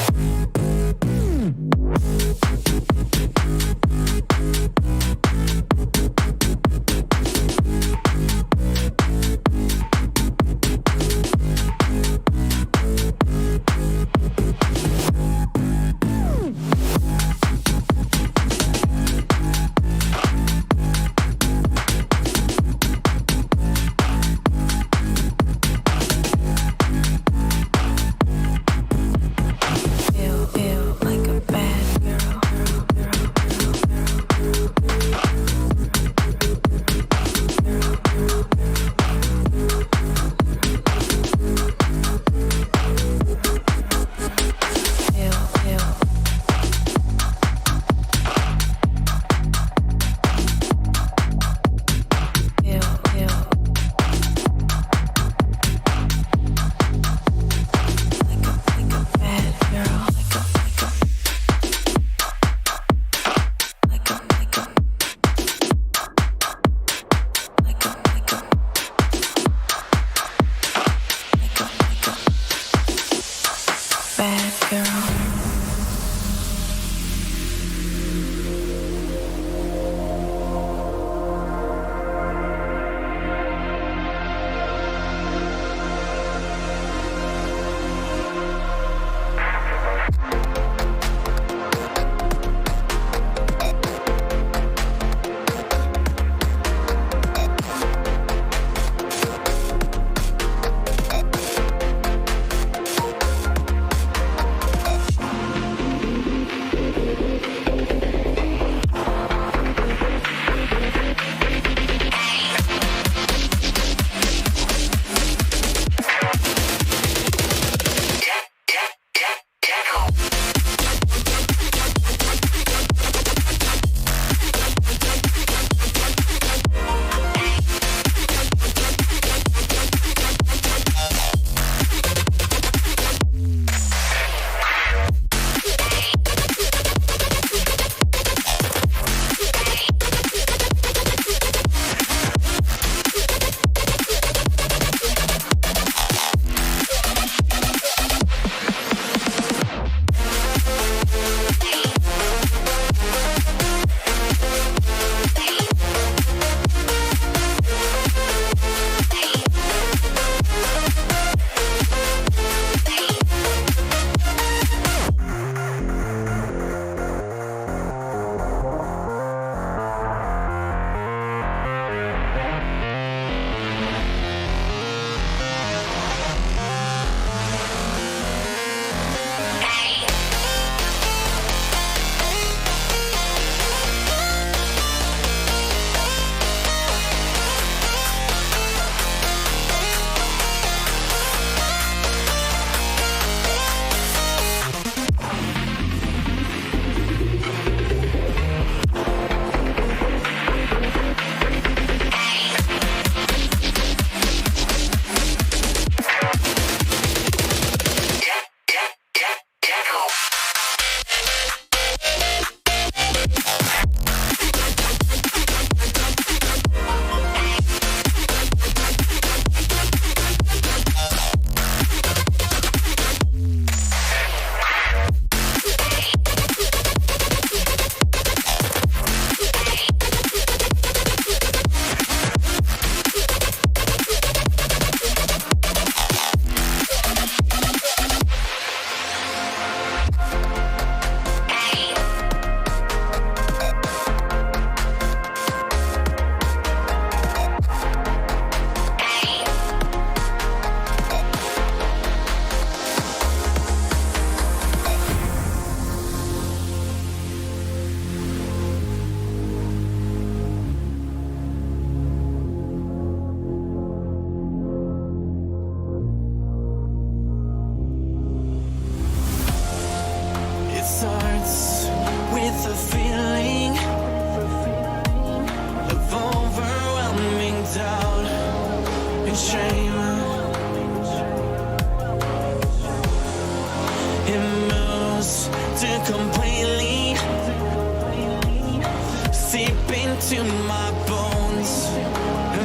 into my bones and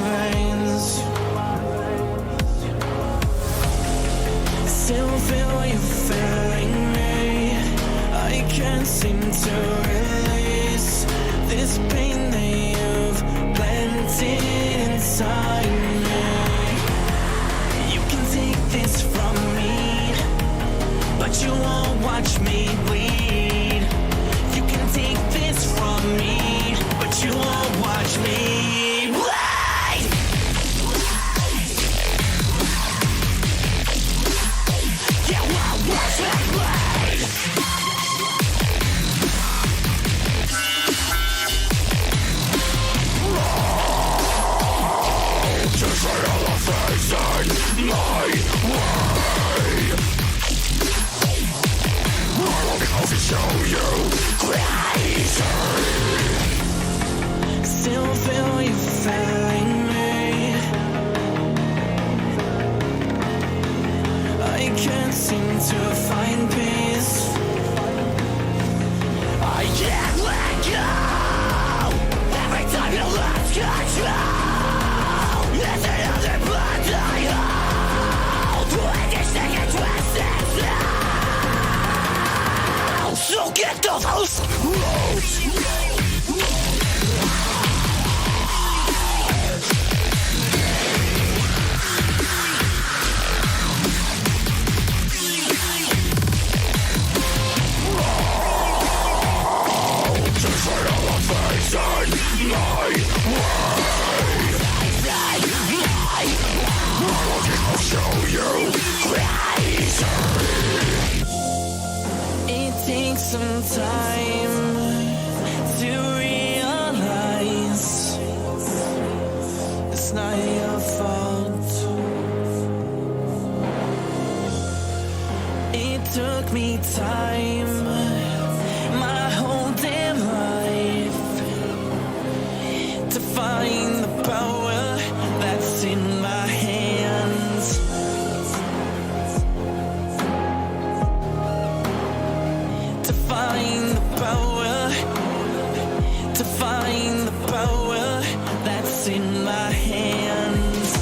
veins. Still feel you feeling me. I can't seem to release this pain that you've planted inside me. You can take this from me, but you won't watch me bleed. You can take this from me, but you won't watch me bleed. You won't watch me bleed. Just say all the things in my way. I will come to show you crazy. Still feel you feeling me. I can't seem to find peace. I can't let go. Every time you lose control, it's another blood I hold. When you stick and twist it now, so get those roads. Just say all the things in my way. I will come show you crazy. It takes some time to realize it's not your fault. It took me time, my whole damn life, to find the power that's in my hands. To find the power, to find the power that's in my hands.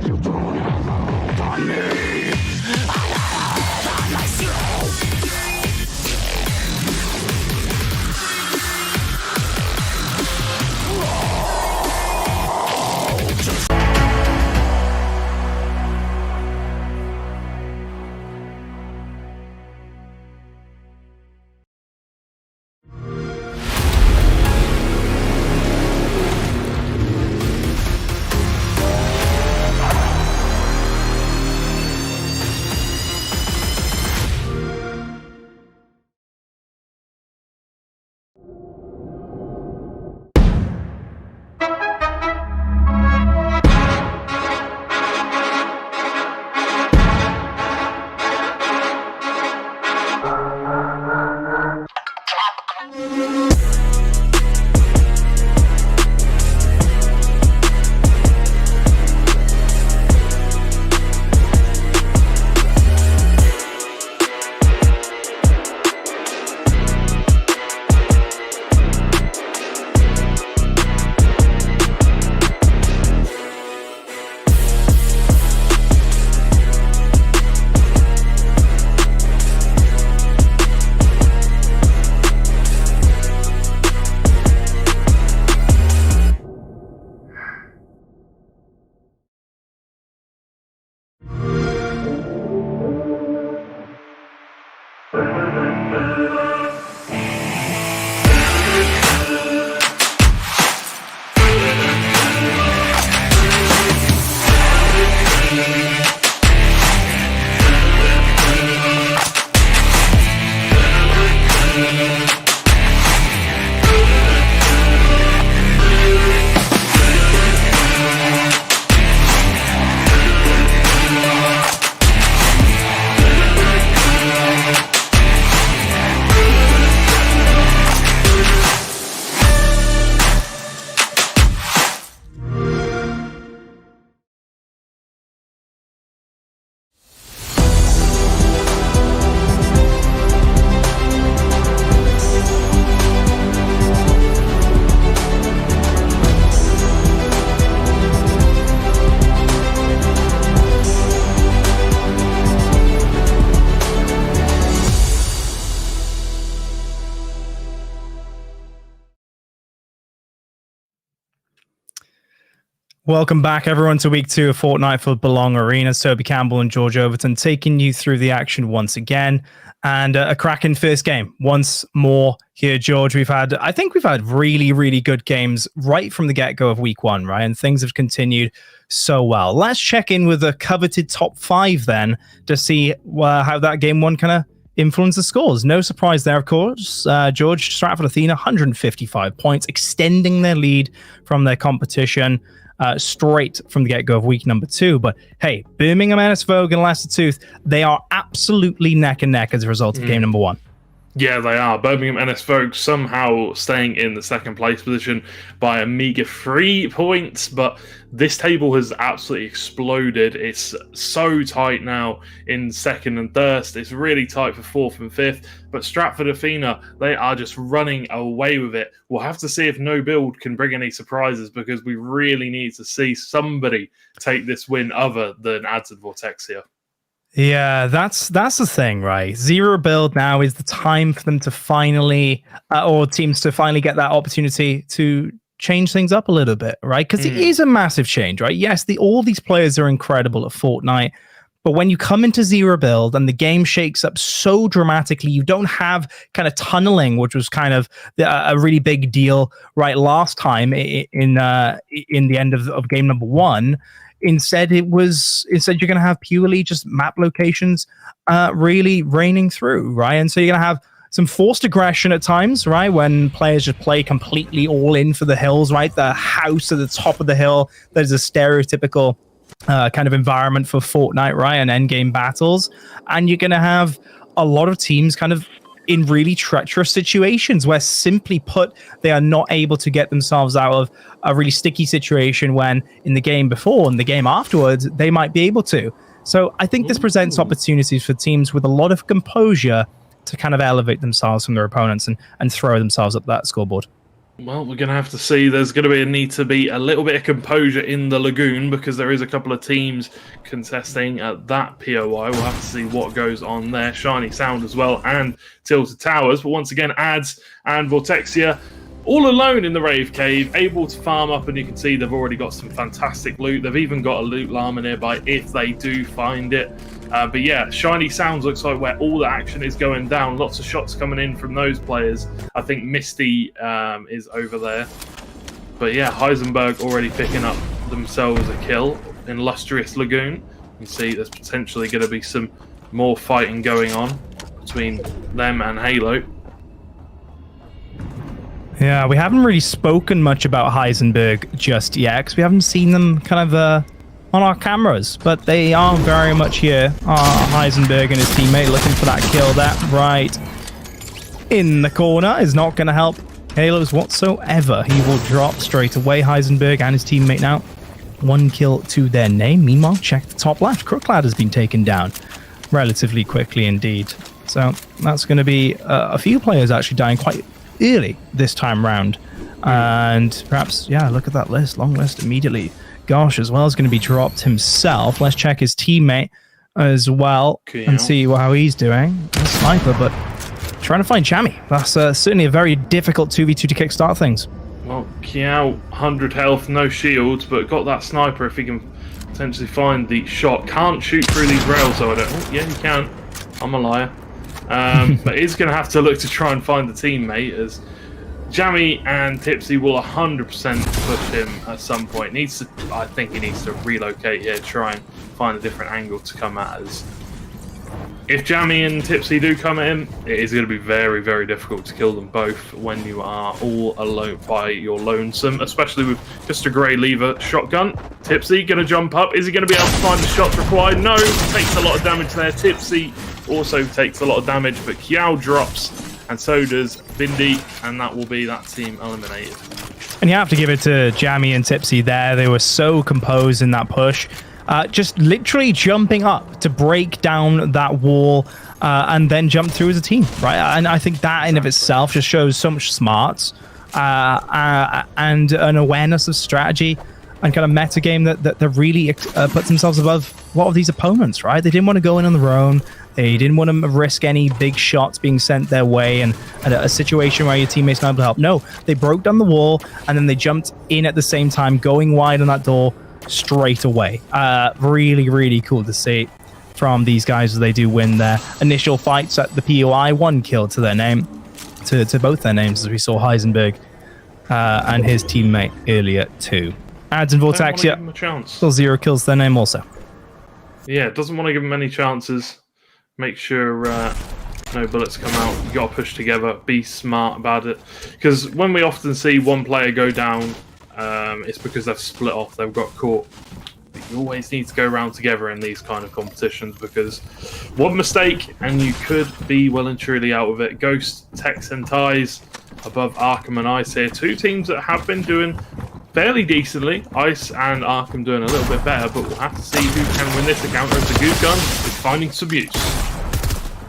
You don't have a hold on me. I have on myself. Welcome back, everyone, to week 2 of Fortnite for Belong Arena. Toby Campbell and George Overton taking you through the action once again. And a cracking first game once more here, George. I think we've had really, really good games right from the get-go of week 1, right? And things have continued so well. Let's check in with the coveted top 5 then to see how that game 1 kind of influenced the scores. No surprise there, of course. George, Stratford Athena, 155 points, extending their lead from their competition. Straight from the get-go of week number 2. But hey, Birmingham, NS Vogue, and Leicester Tooth, they are absolutely neck and neck as a result of game number 1. Yeah, they are. Birmingham NS Vogue somehow staying in the second place position by a meager 3 points, but this table has absolutely exploded. It's so tight now in second and third. It's really tight for fourth and fifth, but Stratford Athena, they are just running away with it. We'll have to see if no build can bring any surprises, because we really need to see somebody take this win other than Ads and Vortexia. Yeah, that's the thing, right? Zero build now is the time for them to finally, or teams to finally get that opportunity to change things up a little bit, right? Because it is a massive change, right? Yes, all these players are incredible at Fortnite, but when you come into zero build and the game shakes up so dramatically, you don't have kind of tunneling, which was kind of a really big deal, right? Last time in the end of game number 1. Instead, you're going to have purely just map locations really reigning through, right? And so you're going to have some forced aggression at times, right? When players just play completely all in for the hills, right? The house at the top of the hill, there's a stereotypical kind of environment for Fortnite, right? And endgame battles. And you're going to have a lot of teams kind of in really treacherous situations where, simply put, they are not able to get themselves out of a really sticky situation when in the game before and the game afterwards, they might be able to. So I think this presents opportunities for teams with a lot of composure to kind of elevate themselves from their opponents and throw themselves up that scoreboard. Well, we're going to have to see. There's going to be a need to be a little bit of composure in the Lagoon, because there is a couple of teams contesting at that POI. We'll have to see what goes on there. Shiny Sound as well, and Tilted Towers. But once again, Ads and Vortexia all alone in the Rave Cave, able to farm up, and you can see they've already got some fantastic loot. They've even got a loot llama nearby if they do find it. But yeah, Shiny Sounds looks like where all the action is going down. Lots of shots coming in from those players. I think Misty is over there. But yeah, Heisenberg already picking up themselves a kill in Lustrous Lagoon. You can see there's potentially going to be some more fighting going on between them and Halo. Yeah, we haven't really spoken much about Heisenberg just yet, because we haven't seen them kind of on our cameras, but they are very much here. Heisenberg and his teammate looking for that kill. That right in the corner is not going to help Halos whatsoever. He will drop straight away. Heisenberg and his teammate now 1 kill to their name. Meanwhile, check the top left. Crooklad has been taken down relatively quickly indeed. So that's going to be a few players actually dying quite early this time round. And perhaps, yeah, look at that list. Long list immediately. Gosh, as well, is going to be dropped himself. Let's check his teammate as well and see how he's doing. A sniper, but trying to find Jammy. That's certainly a very difficult 2v2 to kickstart things. Well, Kiao, 100 health, no shields, but got that sniper if he can potentially find the shot. Can't shoot through these rails, though. Oh, yeah, he can. I'm a liar. But he's going to have to look to try and find the teammate, as Jammy and Tipsy will 100% push him at some point. I think he needs to relocate here, try and find a different angle to come at us. If Jammy and Tipsy do come at him, it is going to be very, very difficult to kill them both when you are all alone by your lonesome, especially with just a grey lever shotgun. Tipsy going to jump up. Is he going to be able to find the shots required? No, takes a lot of damage there. Tipsy also takes a lot of damage, but Kiao drops. And so does Bindi, and that will be that team eliminated. And you have to give it to Jammy and Tipsy there. They were so composed in that push. Just literally jumping up to break down that wall and then jump through as a team, right? And I think that in of itself just shows so much smarts and an awareness of strategy and kind of metagame that really puts themselves above a lot of these opponents, right? They didn't want to go in on their own. They didn't want to risk any big shots being sent their way and a situation where your teammates not able to help. No, they broke down the wall and then they jumped in at the same time, going wide on that door straight away. Really, really cool to see from these guys as they do win their initial fights at the POI. 1 kill to their name, to both their names, as we saw Heisenberg and his teammate earlier too. Ads and Vortex, yeah, still 0 kills to their name also. Yeah, doesn't want to give them any chances. Make sure no bullets come out. You got to push together. Be smart about it. Because when we often see one player go down, it's because they've split off. They've got caught. But you always need to go around together in these kind of competitions, because one mistake and you could be well and truly out of it. Ghost, Tex, and Ties above Arkham and Ice here. 2 teams that have been doing fairly decently. Ice and Arkham doing a little bit better, but we'll have to see who can win this encounter as the Goose Gun is finding some use.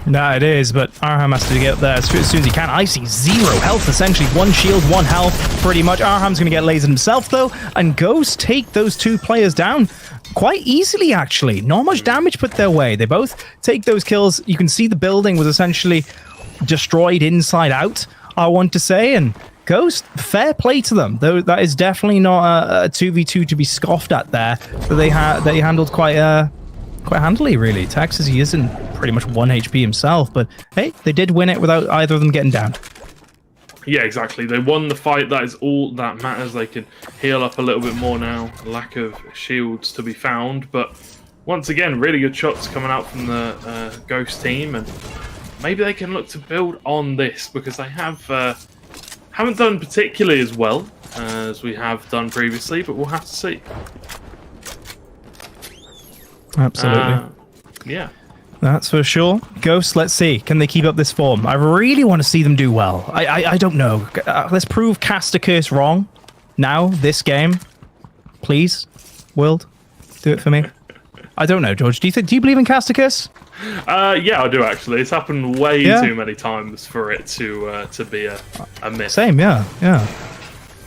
No, it is, but Arham has to get up there as soon as he can. Icy, 0 health, essentially. 1 shield, 1 health, pretty much. Arham's going to get lasered himself, though, and Ghost take those 2 players down quite easily, actually. Not much damage put their way. They both take those kills. You can see the building was essentially destroyed inside out, I want to say, and Ghost, fair play to them, though that is definitely not a 2v2 to be scoffed at there, but they handled quite handily, really. Texas, he isn't pretty much 1 HP himself, but hey, they did win it without either of them getting down. Yeah, exactly. They won the fight. That is all that matters. They can heal up a little bit more now. Lack of shields to be found, but once again, really good shots coming out from the Ghost team, and maybe they can look to build on this, because they haven't done particularly as well as we have done previously, but we'll have to see. Absolutely. Yeah. That's for sure. Ghost, let's see. Can they keep up this form? I really want to see them do well. I don't know. Let's prove Cast a Curse wrong. Now, this game. Please, world, do it for me. I don't know, George. Do you believe in Cast a Curse? Yeah, I do actually. It's happened way too many times for it to be a myth. Same, yeah.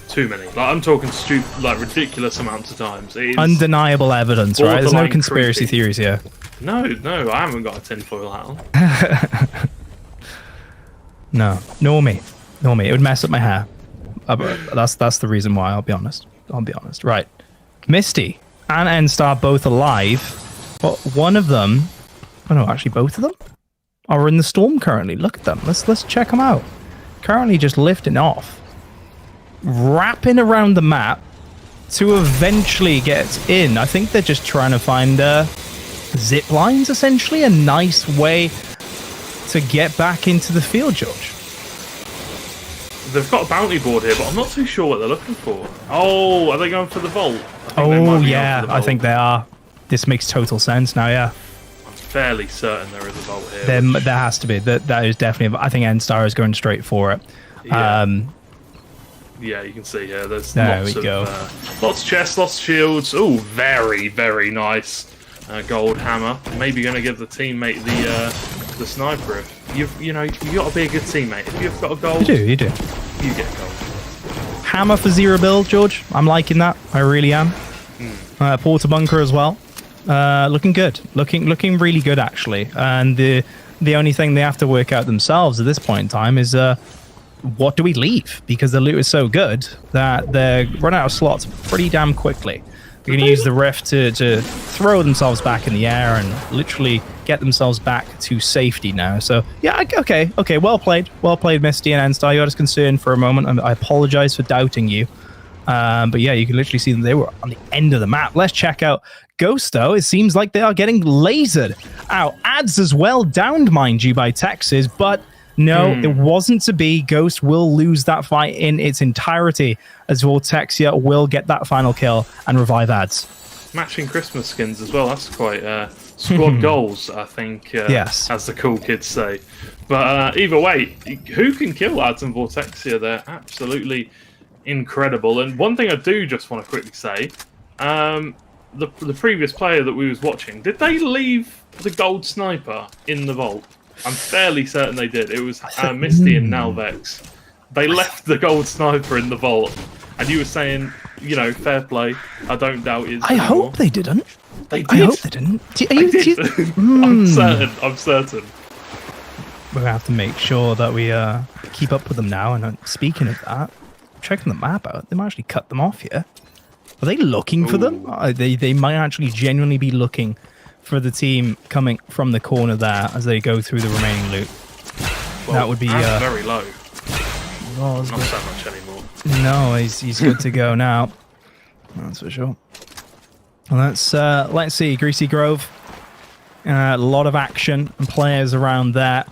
Too many. Like, I'm talking stupid, like ridiculous amounts of times. It is undeniable evidence, right? There's no conspiracy theories here. No, I haven't got a tinfoil hat on. No, nor me. It would mess up my hair. That's the reason why. I'll be honest. Right, Misty and N-Star both alive, but one of them. Oh no, actually both of them are in the storm currently. Look at them. Let's check them out. Currently just lifting off, wrapping around the map to eventually get in. I think they're just trying to find zip lines, essentially. A nice way to get back into the field, George. They've got a bounty board here, but I'm not too sure what they're looking for. Oh, are they going for the vault? Oh, yeah, I think they are. This makes total sense now, yeah. Fairly certain there is a vault here. There has to be. That is definitely. I think N-Star is going straight for it. Yeah. Yeah, you can see here. There's lots of chests, lots of shields. Oh, very, very nice gold hammer. Maybe going to give the teammate the sniper. You've got to be a good teammate. If you've got a gold, you do. You get gold. Hammer for 0 build, George. I'm liking that. I really am. Porter bunker as well. Looking good. Looking really good, actually. And the only thing they have to work out themselves at this point in time is what do we leave? Because the loot is so good that they're run out of slots pretty damn quickly. They're going to use the rift to throw themselves back in the air and literally get themselves back to safety now. So, yeah, okay. Well played, Misty and N-Star. You had us concerned for a moment, and I apologize for doubting you. But yeah, you can literally see them. They were on the end of the map. Let's check out Ghost, though. It seems like they are getting lasered out. Ads as well, downed, mind you, by Texas, but no, it wasn't to be. Ghost will lose that fight in its entirety, as Vortexia will get that final kill and revive Ads. Matching Christmas skins as well. That's quite squad goals, I think, yes, as the cool kids say. But either way, who can kill Ads and Vortexia? They're absolutely incredible. And one thing I do just want to quickly say, the previous player that we was watching, did they leave the gold sniper in the vault? I'm fairly certain they did. It was Misty and Nalvex. They left the gold sniper in the vault, and you were saying fair play. I don't doubt it. I hope they didn't. They did. I hope they didn't. I'm certain. We're gonna have to make sure that we keep up with them now. And speaking of that, checking the map out, they might actually cut them off here. Are they looking for them? They might actually genuinely be looking for the team coming from the corner there as they go through the remaining loot. Well, that would be very low. Not so much anymore. No, he's good to go now. That's for sure. Let's see, Greasy Grove. A lot of action and players around there.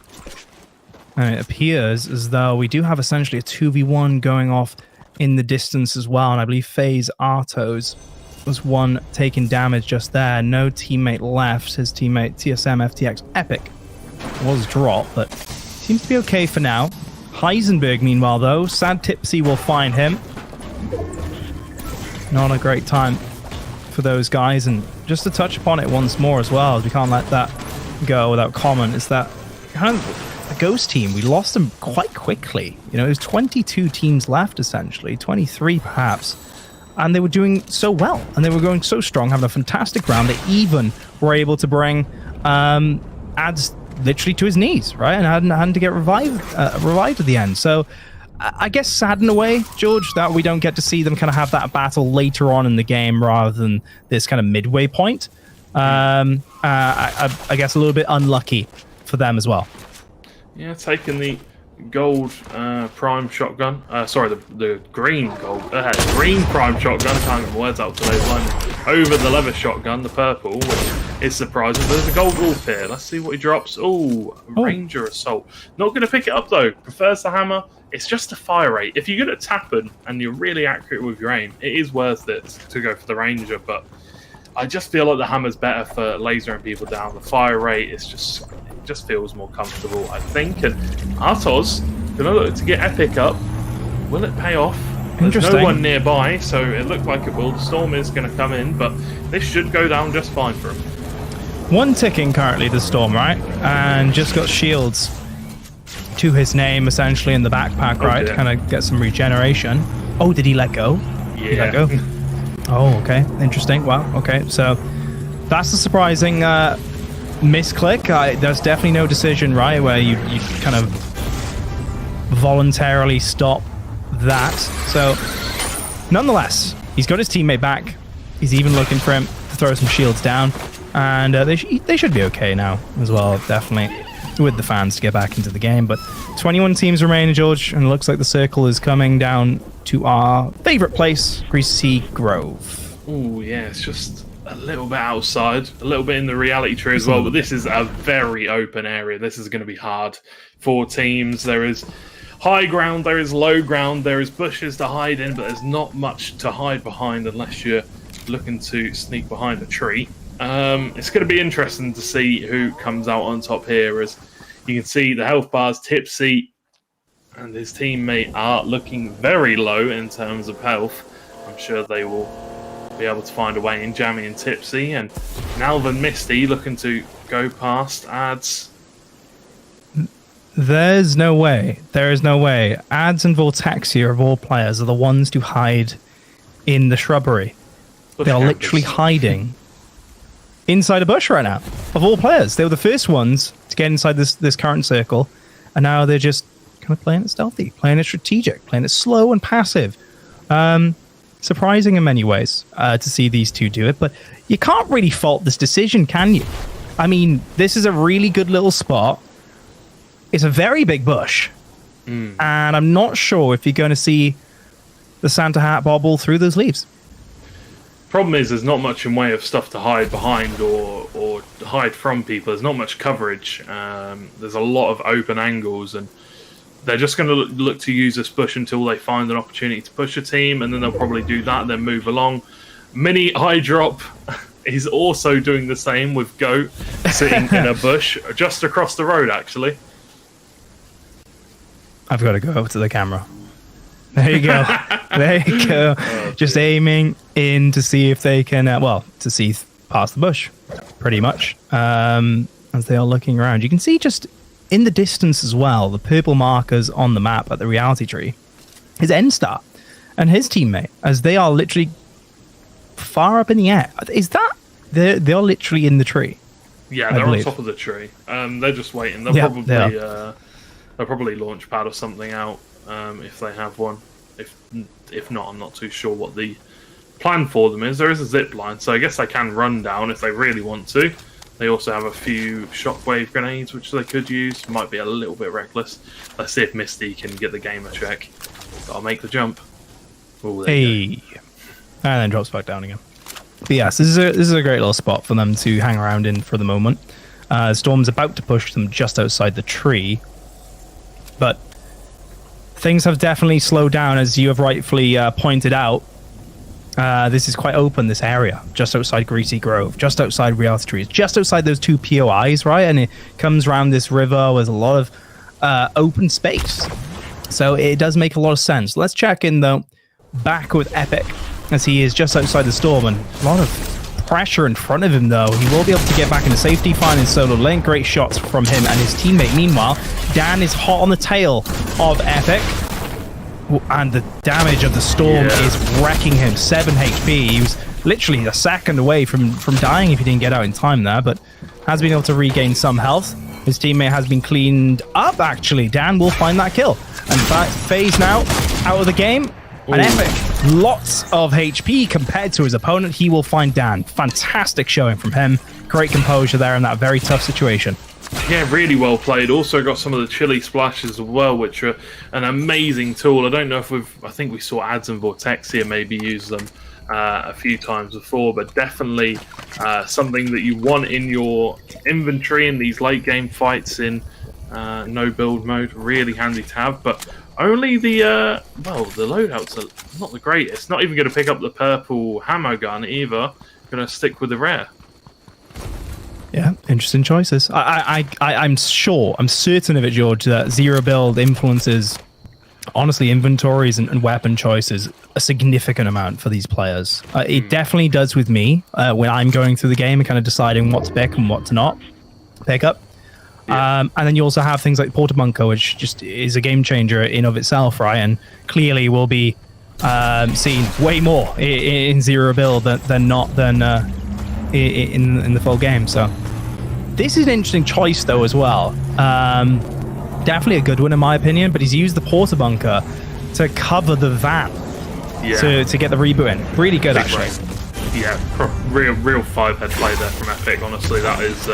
And it appears as though we do have essentially a 2v1 going off in the distance as well. And I believe FaZe Artos was one taking damage just there. No teammate left. His teammate TSM FTX Epic was dropped, but seems to be okay for now. Heisenberg, meanwhile, though, Sad Tipsy will find him. Not a great time for those guys. And just to touch upon it once more as well, we can't let that go without comment, is that kind of the Ghost team, we lost them quite quickly. You know, it was 22 teams left, essentially, 23 perhaps. And they were doing so well, and they were going so strong, having a fantastic round. They even were able to bring Ads literally to his knees, right? And had to get revived at the end. So I guess sad in a way, George, that we don't get to see them kind of have that battle later on in the game rather than this kind of midway point. I guess a little bit unlucky for them as well. Yeah, taking the gold prime shotgun. Sorry, the green green prime shotgun. Can't get my words out today. Over the leather shotgun, the purple, which is surprising. There's a gold wolf here. Let's see what he drops. Ranger assault. Not going to pick it up though. Prefers the hammer. It's just a fire rate. If you're good at tapping and you're really accurate with your aim, it is worth it to go for the ranger. But I just feel like the hammer's better for lasering people down. The fire rate is just feels more comfortable, I think. And Artos gonna look to get Epic up. Will it pay off? There's no one nearby, so it looked like it will. The storm is going to come in, but this should go down just fine for him. One ticking currently, the storm, right? And just got shields to his name, essentially, in the backpack, right? To kind of get some regeneration. Oh, did he let go? Yeah. Did he let go? Oh, okay. Interesting. Wow. Okay. So that's a surprising misclick. There's definitely no decision, right, where you kind of voluntarily stop that. So nonetheless, he's got his teammate back. He's even looking for him to throw some shields down. And they should be okay now as well, definitely, with the fans to get back into the game. But 21 teams remain, George, and it looks like the circle is coming down to our favorite place, Greasy Grove. Oh, yeah, it's just a little bit outside, a little bit in the reality tree as well, but this is a very open area. This is going to be hard for teams. There is high ground, there is low ground, there is bushes to hide in, but there's not much to hide behind unless you're looking to sneak behind a tree. It's going to be interesting to see who comes out on top here. As you can see, the health bars, Tipsy and his teammate are looking very low in terms of health. I'm sure they will be able to find a way in. Jammy and Tipsy, and Nalvin Misty looking to go past Ads. There's no way. There is no way. Ads and Vortexia, of all players, are the ones to hide in the shrubbery. They are literally hiding inside a bush right now. Of all players, they were the first ones to get inside this current circle, and now they're just kind of playing it stealthy, playing it strategic, playing it slow and passive. Surprising in many ways to see these two do it, but you can't really fault this decision, can you? I mean, this is a really good little spot. It's a very big bush, and I'm not sure if you're going to see the Santa hat bobble through those leaves. Problem is, there's not much in way of stuff to hide behind or hide from people. There's not much coverage. There's a lot of open angles, and they're just going to look to use this bush until they find an opportunity to push a team, and then they'll probably do that, then move along. Mini Eye Drop is also doing the same with Goat, sitting in a bush just across the road, actually. I've got to go over to the camera. There you go. There you go. Just aiming in to see if they can, to see past the bush, pretty much, as they are looking around. You can see just in the distance as well, the purple markers on the map at the reality tree is end start. and his teammate, as they are literally far up in the air. Is that they're literally in the tree? Yeah, I they're on believe. top of the tree. They're just waiting. They'll Yeah, probably they are. they'll probably launch pad or something out if they have one. If not, I'm not too sure what the plan for them is. There is a zip line, so I guess they can run down if they really want to. They also have a few shockwave grenades which they could use. Might be a little bit reckless. Let's see if Misty can get the game a check. I'll make the jump. Ooh, there you go. Hey, and then drops back down again. But yes, this is a great little spot for them to hang around in for the moment. Storm's about to push them just outside the tree, but things have definitely slowed down, as you have rightfully pointed out. This is quite open, this area, just outside Greasy Grove, just outside Reality Trees, just outside those two POIs, right? And it comes around this river with a lot of open space. So it does make a lot of sense. Let's check in, though, back with Epic, as he is just outside the storm, and a lot of pressure in front of him, though. He will be able to get back into safety, finding solo link. Great shots from him and his teammate. Meanwhile, Dan is hot on the tail of Epic, and the damage of the storm is wrecking him. 7 HP. He was literally a second away from dying if he didn't get out in time there, but has been able to regain some health. His teammate has been cleaned up, actually. Dan will find that kill. And FaZe now out of the game. And Epic, lots of HP compared to his opponent. He will find Dan. Fantastic showing from him. Great composure there in that very tough situation. Yeah, really well played. Also got some of the chili splashes as well, which are an amazing tool. I don't know if I think we saw Ads and Vortexia maybe use them a few times before, but definitely something that you want in your inventory in these late game fights in no build mode. Really handy to have, but only the loadouts are not the greatest. Not even going to pick up the purple hammer gun either. Going to stick with the rare. Yeah, interesting choices. I'm certain of it, George, that zero build influences, honestly, inventories and weapon choices a significant amount for these players. It definitely does with me when I'm going through the game and kind of deciding what to pick and what to not pick up. Yeah. And then you also have things like Porta Bunker, which just is a game changer in of itself, right? And clearly will be seen way more in zero build than in the full game. So this is an interesting choice, though, as well. Definitely a good one in my opinion, but he's used the Porta Bunker to cover the van to get the reboot in. Really good, actually. Yeah, real five-head play there from Epic. Honestly, that is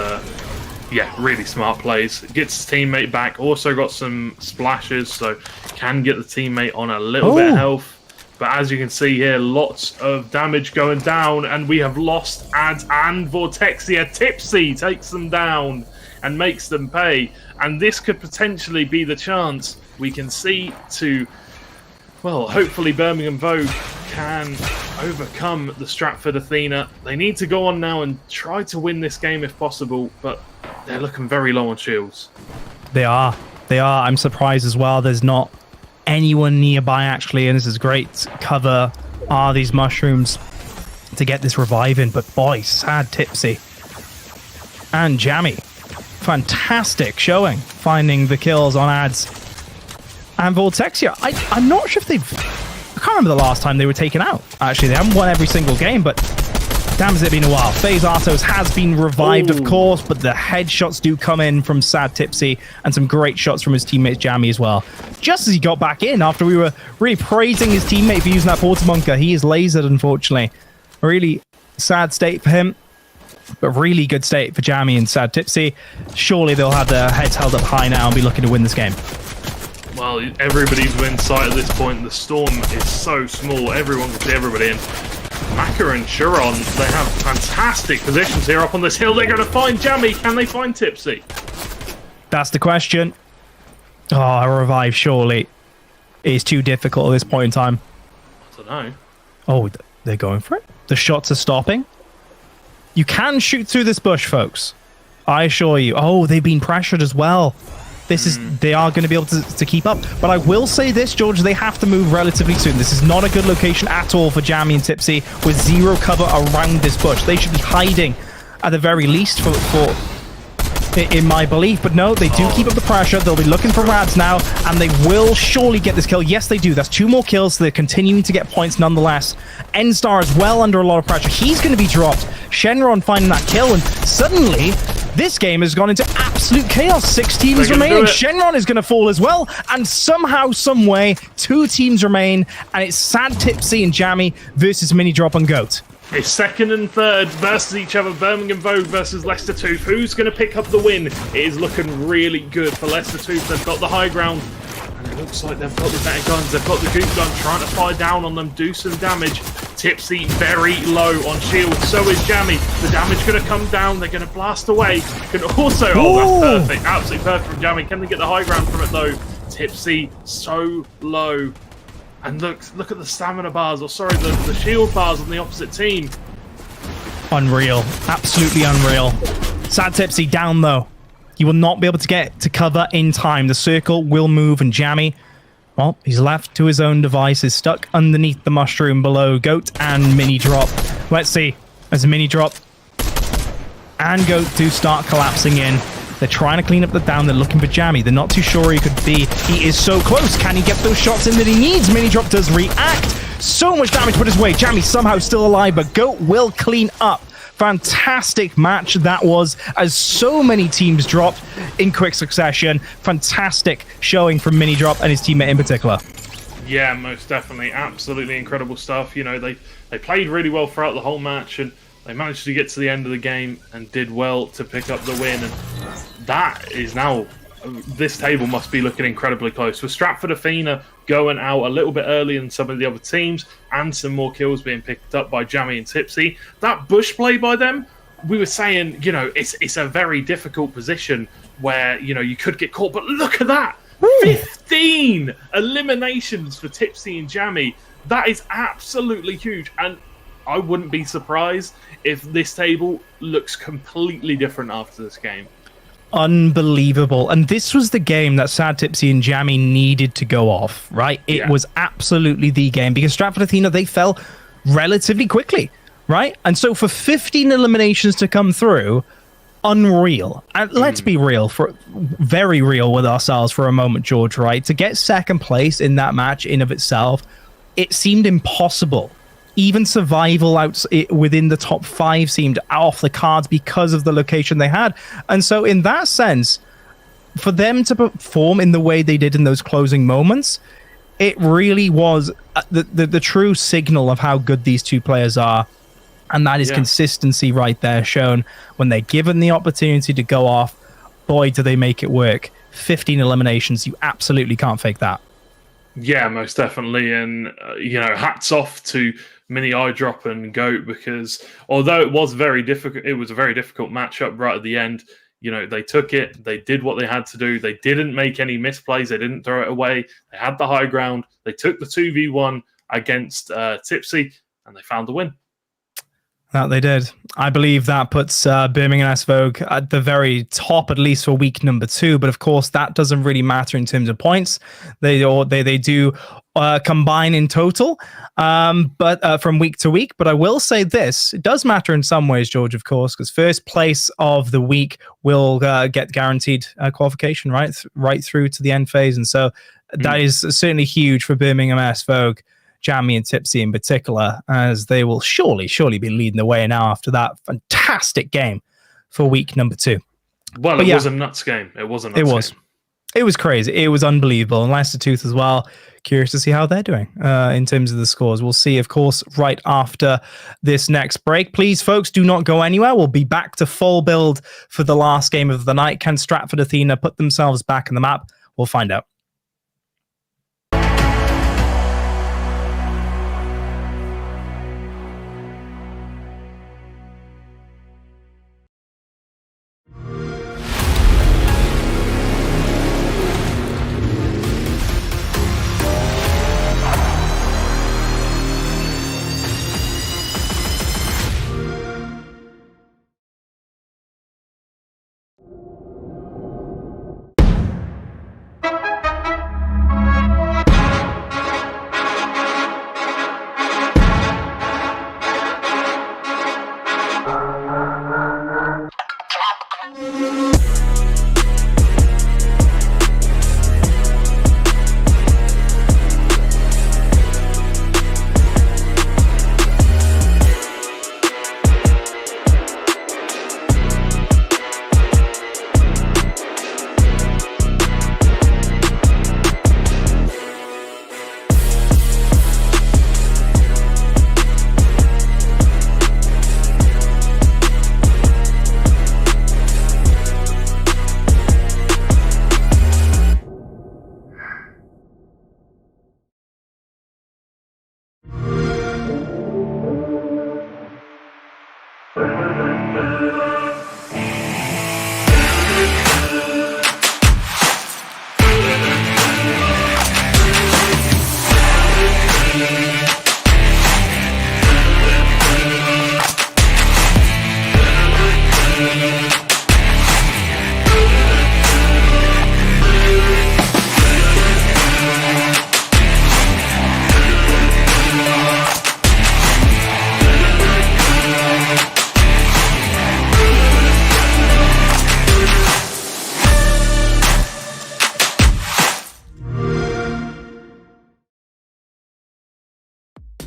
really smart plays. Gets his teammate back. Also got some splashes, so can get the teammate on a little bit of health. But as you can see here, lots of damage going down, and we have lost Ads and Vortexia. Tipsy takes them down and makes them pay. And this could potentially be the chance we can see to, well, hopefully Birmingham Vogue can overcome the Stratford Athena. They need to go on now and try to win this game if possible, but they're looking very low on shields. They are. I'm surprised as well. There's not anyone nearby, actually, and this is great cover are these mushrooms to get this revive in. But boy, sad Tipsy and Jammy, fantastic showing, finding the kills on Ads and Vortexia. I'm not sure if I can't remember the last time they were taken out. Actually, they haven't won every single game, but damn, has it been a while. FaZe Artos has been revived, of course, but the headshots do come in from Sad Tipsy and some great shots from his teammate Jammy as well. Just as he got back in after we were really praising his teammate for using that Porta Bunker, he is lasered, unfortunately. A really sad state for him, but really good state for Jammy and Sad Tipsy. Surely they'll have their heads held up high now and be looking to win this game. Well, everybody's within sight at this point. The storm is so small, everyone can see everybody in. Maka and Chiron, they have fantastic positions here up on this hill. They're going to find Jammy. Can they find Tipsy? That's the question. Oh, a revive surely is too difficult at this point in time. I don't know. Oh, they're going for it? The shots are stopping? You can shoot through this bush, folks. I assure you. Oh, they've been pressured as well. They are going to be able to keep up. But I will say this, George, they have to move relatively soon. This is not a good location at all for Jammy and Tipsy with zero cover around this bush. They should be hiding at the very least for in my belief. But no, they do keep up the pressure. They'll be looking for Rads now, and they will surely get this kill. Yes, they do. That's 2 more kills. So they're continuing to get points nonetheless. N-Star is well under a lot of pressure. He's going to be dropped. Shenron finding that kill, and suddenly this game has gone into absolute chaos. 6 teams remaining. Shenron is going to fall as well, and somehow, some way, 2 teams remain, and it's Sad, Tipsy, and Jammy versus Mini Drop and Goat. It's second and third versus each other. Birmingham Vogue versus Leicester Tooth. Who's going to pick up the win? It is looking really good for Leicester Tooth. They've got the high ground, and it looks like they've got the better guns. They've got the goop gun, trying to fire down on them, do some damage. Tipsy very low on shield. So is Jammy. The damage going to come down. They're going to blast away. Can also, oh, that's perfect. Absolutely perfect from Jammy. Can they get the high ground from it though? Tipsy so low. And look at the stamina bars, or sorry, the shield bars on the opposite team. Unreal. Absolutely unreal. Sad Tipsy down, though. He will not be able to get to cover in time. The circle will move, and Jammy, well, he's left to his own devices, stuck underneath the mushroom below Goat and Mini Drop. Let's see. As Mini Drop and Goat do start collapsing in. They're trying to clean up the down. They're looking for Jammy. They're not too sure where he could be. He is so close. Can he get those shots in that he needs? Mini Drop does react. So much damage put his way. Jammy somehow still alive, but Goat will clean up. Fantastic match that was, as so many teams dropped in quick succession. Fantastic showing from Mini Drop and his teammate in particular. Yeah, most definitely. Absolutely incredible stuff. You know, they played really well throughout the whole match, and they managed to get to the end of the game and did well to pick up the win. And that is now, this table must be looking incredibly close. With Stratford Athena going out a little bit earlier than some of the other teams, and some more kills being picked up by Jammy and Tipsy. That bush play by them, we were saying, you know, it's a very difficult position where, you know, you could get caught. But look at that! Woo! 15 eliminations for Tipsy and Jammy. That is absolutely huge. And I wouldn't be surprised if this table looks completely different after this game. Unbelievable. And this was the game that Sad, Tipsy, and Jammy needed to go off, right? It was absolutely the game, because Stratford Athena, they fell relatively quickly, right? And so for 15 eliminations to come through, unreal. And let's be real, very real with ourselves for a moment, George, right? To get second place in that match in of itself, it seemed impossible. Even survival within the top 5 seemed off the cards because of the location they had. And so in that sense, for them to perform in the way they did in those closing moments, it really was the true signal of how good these two players are. And that is consistency right there shown. When they're given the opportunity to go off, boy, do they make it work. 15 eliminations, you absolutely can't fake that. Yeah, most definitely. And, you know, hats off to Mini Eyedrop and Goat, because although it was very difficult, it was a very difficult matchup right at the end. You know, they took it, they did what they had to do. They didn't make any misplays, they didn't throw it away. They had the high ground. They took the 2v1 against Tipsy, and they found the win. That they did. I believe that puts Birmingham S Vogue at the very top, at least for week number 2. But of course, that doesn't really matter in terms of points. They do combine in total, but from week to week. But I will say this: it does matter in some ways, George, of course, because first place of the week will get guaranteed qualification right through to the end phase, and so that is certainly huge for Birmingham S Vogue. Jammy and Tipsy in particular, as they will surely be leading the way now after that fantastic game for week number 2. Well, but it was a nuts game. It was a nuts game. It was crazy. It was unbelievable. And Leicester Tooth as well. Curious to see how they're doing in terms of the scores. We'll see, of course, right after this next break. Please, folks, do not go anywhere. We'll be back to full build for the last game of the night. Can Stratford Athena put themselves back in the map? We'll find out.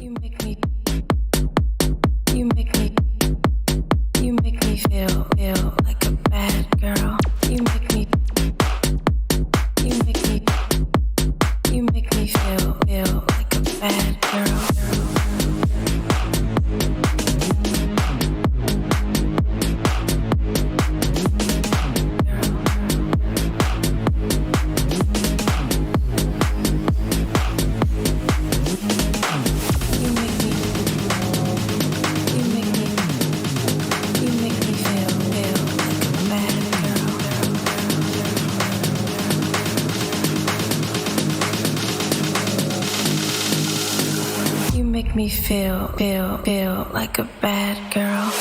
You make me you make me you make me feel like a bad girl. You make me you make me you make me feel like a bad girl. Make me feel like a bad girl.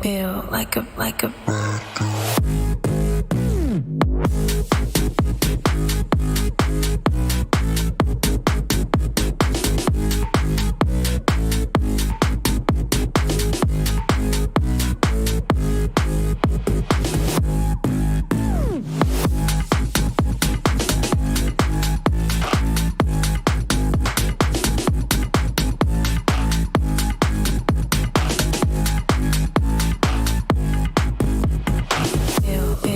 Feel like a bad girl. Feel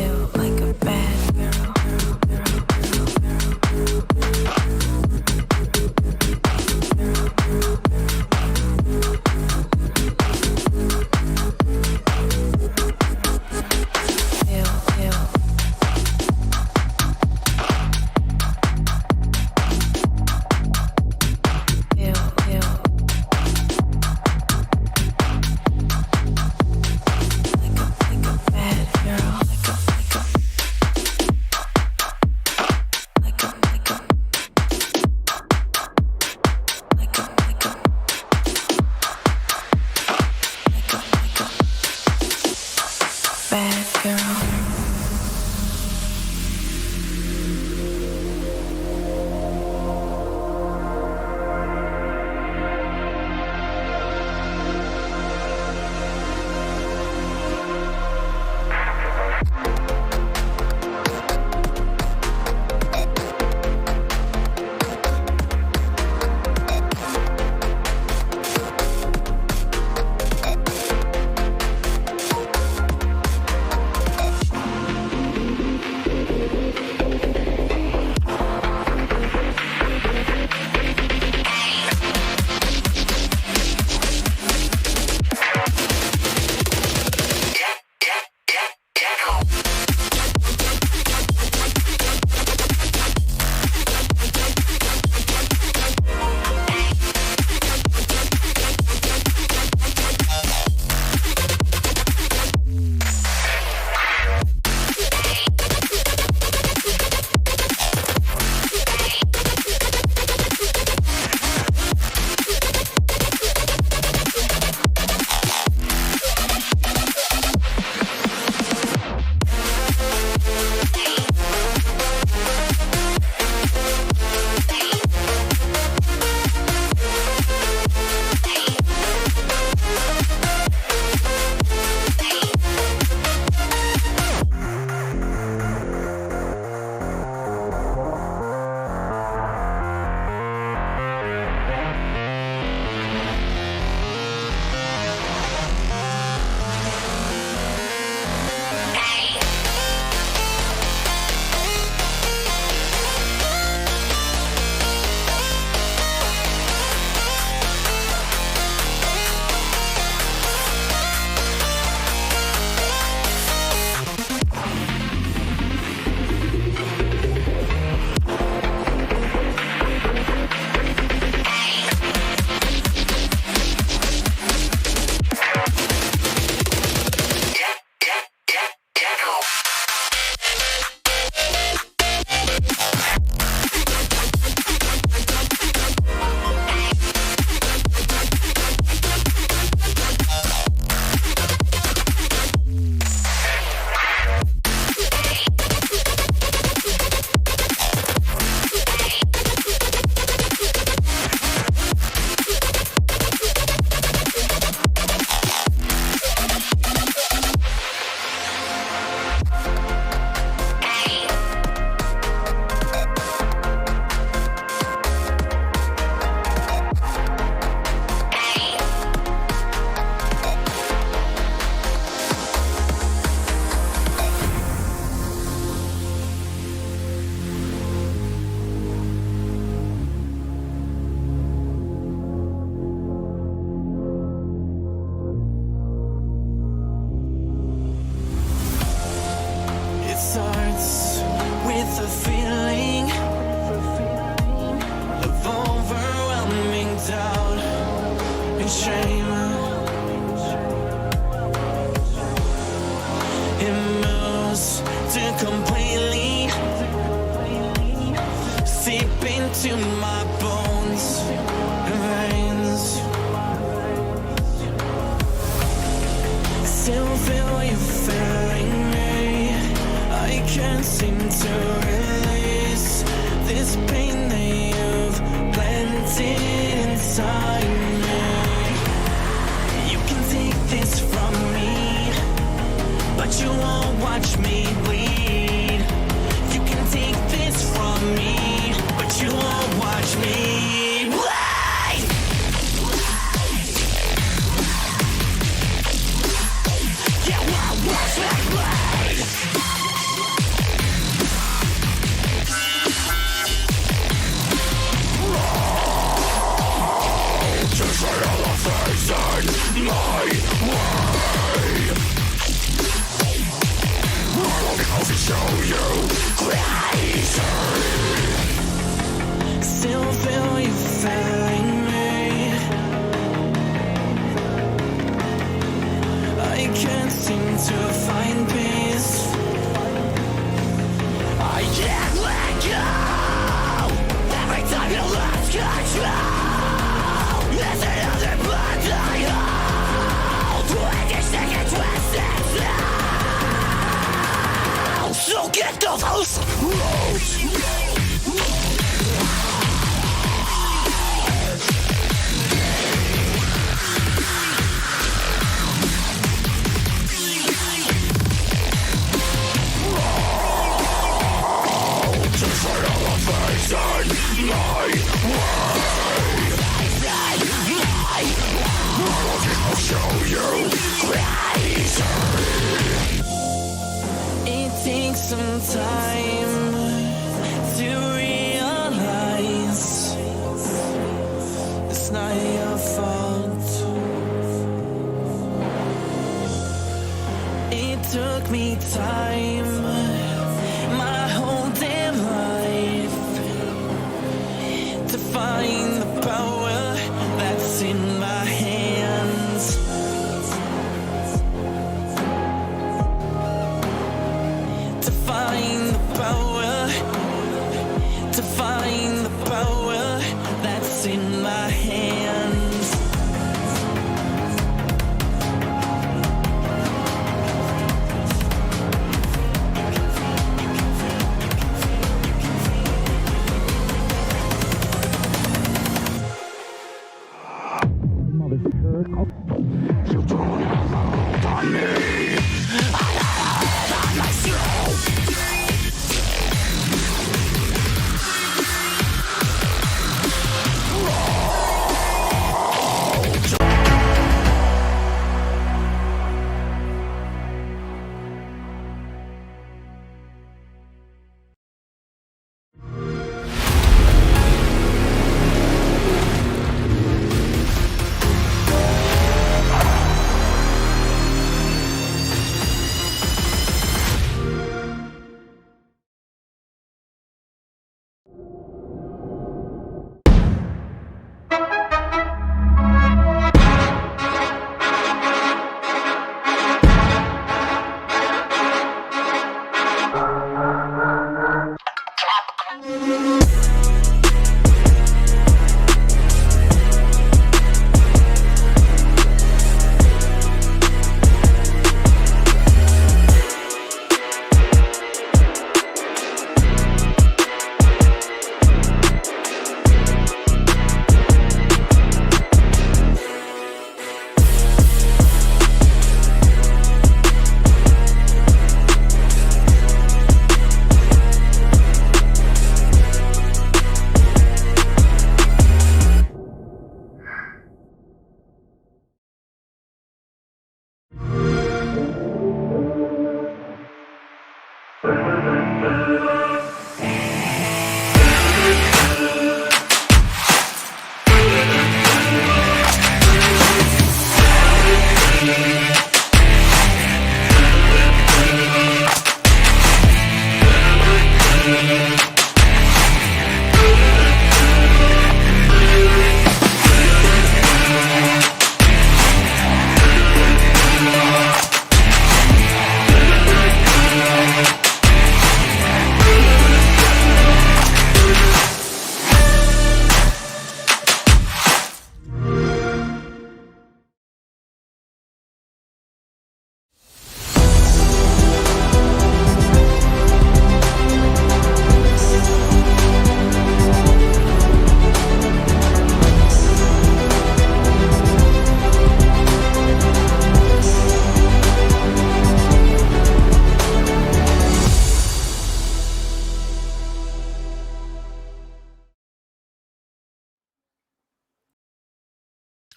and shame. It moves to completely seep into my bones and veins. Still feel you feeling me. I can't seem to release this pain that you've planted inside me. You can take this from me, but you won't watch me bleed. You can take this from me, but you won't watch me bleed. You won't watch me bleed. Just say all the things in my way. I'll show you crazy. Still feel you feeling me. I can't seem to find peace. I can't let go. Every time you lose control, there's another blood I hold. When you shake and twist it now. So get those roads. Just say all the things in my way. I'll show you crazy. It takes some time to realize it's not your fault. It took me time, my whole damn life, to find the power that's in my hands. To find the power, to find the power that's in my hands. You don't have a hold on me. On myself.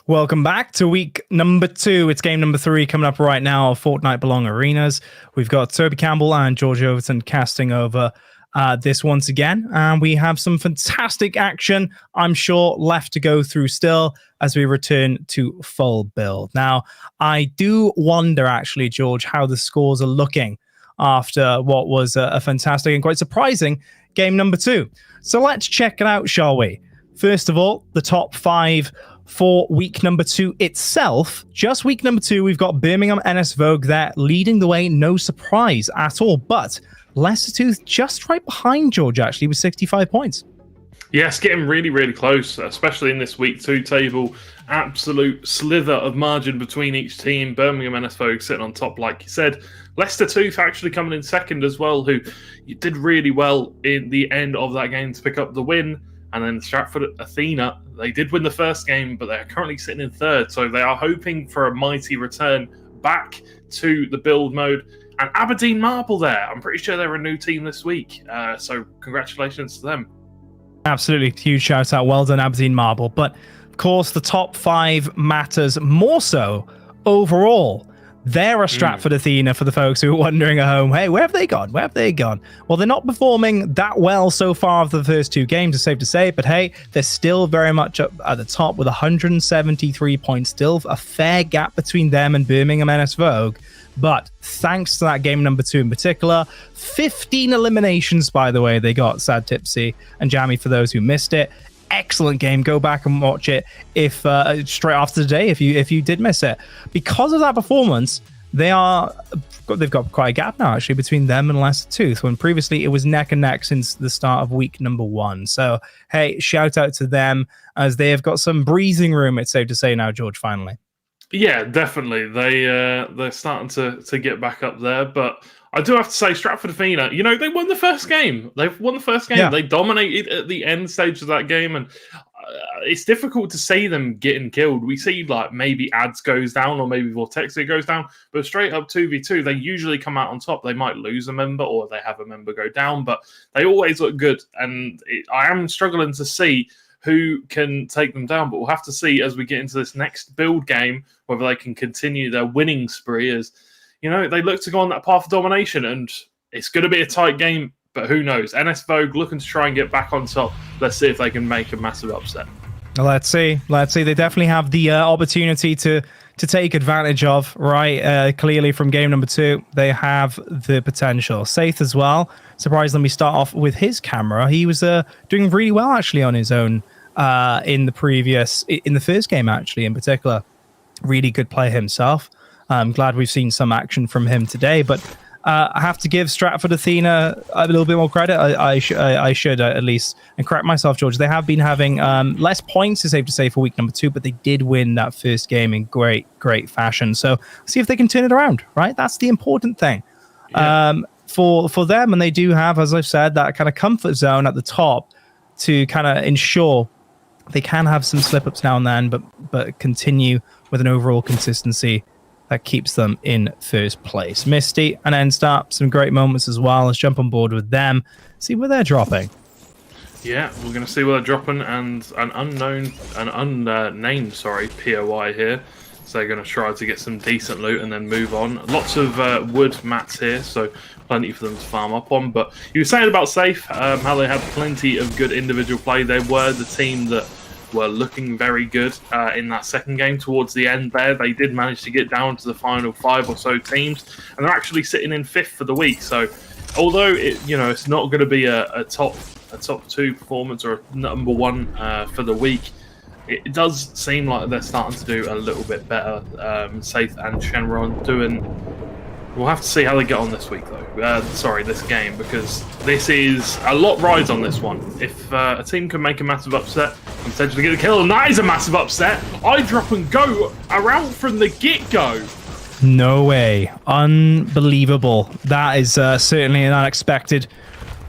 Welcome back to week number 2. It's game number 3 coming up right now of Fortnite Belong Arenas. We've got Toby Campbell and George Overton casting over this once again. And we have some fantastic action, I'm sure, left to go through still as we return to full build. Now, I do wonder, actually, George, how the scores are looking after what was a fantastic and quite surprising game number 2. So let's check it out, shall we? First of all, the top 5 for week number 2 itself. Just week number 2, we've got Birmingham NS Vogue there leading the way, no surprise at all. But Leicester Tooth just right behind George, actually, with 65 points. Yes, getting really, really close, especially in this week 2 table. Absolute slither of margin between each team. Birmingham NS Vogue sitting on top, like you said. Leicester Tooth actually coming in second as well, who did really well in the end of that game to pick up the win. And then Stratford Athena, they did win the first game, but they're currently sitting in third. So they are hoping for a mighty return back to the build mode. And Aberdeen Marble there. I'm pretty sure they're a new team this week. So congratulations to them. Absolutely. Huge shout out. Well done, Aberdeen Marble. But of course, the top 5 matters more so overall. They're a Stratford Athena for the folks who are wondering at home, hey, where have they gone? Where have they gone? Well, they're not performing that well so far after the first 2 games, it's safe to say, but hey, they're still very much up at the top with 173 points, still a fair gap between them and Birmingham NS Vogue. But thanks to that game number 2 in particular, 15 eliminations, by the way, they got, Sad Tipsy and Jammy for those who missed it. Excellent game. Go back and watch it if straight after today if you did miss it. Because of that performance, they've got quite a gap now actually between them and Leicester Tooth, when previously it was neck and neck since the start of week number 1. So hey, shout out to them as they have got some breathing room, it's safe to say now, George, finally. Yeah, definitely. They're starting to get back up there, but I do have to say, Stratford Athena, they won the first game. They've won the first game. Yeah. They dominated at the end stage of that game, and it's difficult to see them getting killed. We see, like, maybe Ads goes down or maybe Vortexia goes down, but straight up 2v2, they usually come out on top. They might lose a member or they have a member go down, but they always look good, and I am struggling to see who can take them down, but we'll have to see as we get into this next build game whether they can continue their winning spree, as they look to go on that path of domination, and it's going to be a tight game, but who knows? NS Vogue looking to try and get back on top. Let's see if they can make a massive upset. Let's see. They definitely have the opportunity to take advantage of, right? Clearly from game number 2, they have the potential. Saith as well. Surprisingly, we start off with his camera. He was doing really well actually on his own in the first game actually in particular. Really good play himself. I'm glad we've seen some action from him today, but I have to give Stratford Athena a little bit more credit. I should at least, and correct myself, George. They have been having less points, it's safe to say, for week number 2, but they did win that first game in great fashion. So see if they can turn it around, right? That's the important thing for them. And they do have, as I've said, that kind of comfort zone at the top to kind of ensure they can have some slip-ups now and then, but continue with an overall consistency that keeps them in first place. Misty and N-Star, some great moments as well. Let's jump on board with them, see where they're dropping. Yeah, we're going to see where they're dropping, and an unnamed POI here. So they're going to try to get some decent loot and then move on. Lots of wood mats here, so plenty for them to farm up on. But you were saying about Safe, how they had plenty of good individual play. They were the team that were looking very good in that second game. Towards the end there, they did manage to get down to the final 5 or so teams, and they're actually sitting in 5th for the week. So although it's not going to be a top 2 performance or a number 1 for the week, it does seem like they're starting to do a little bit better. Saith and Shenron doing. We'll have to see how they get on this week, though. This game, because this is a lot rides on this one. If a team can make a massive upset and potentially get a kill, and that is a massive upset, I drop and go around from the get-go. No way. Unbelievable. That is certainly an unexpected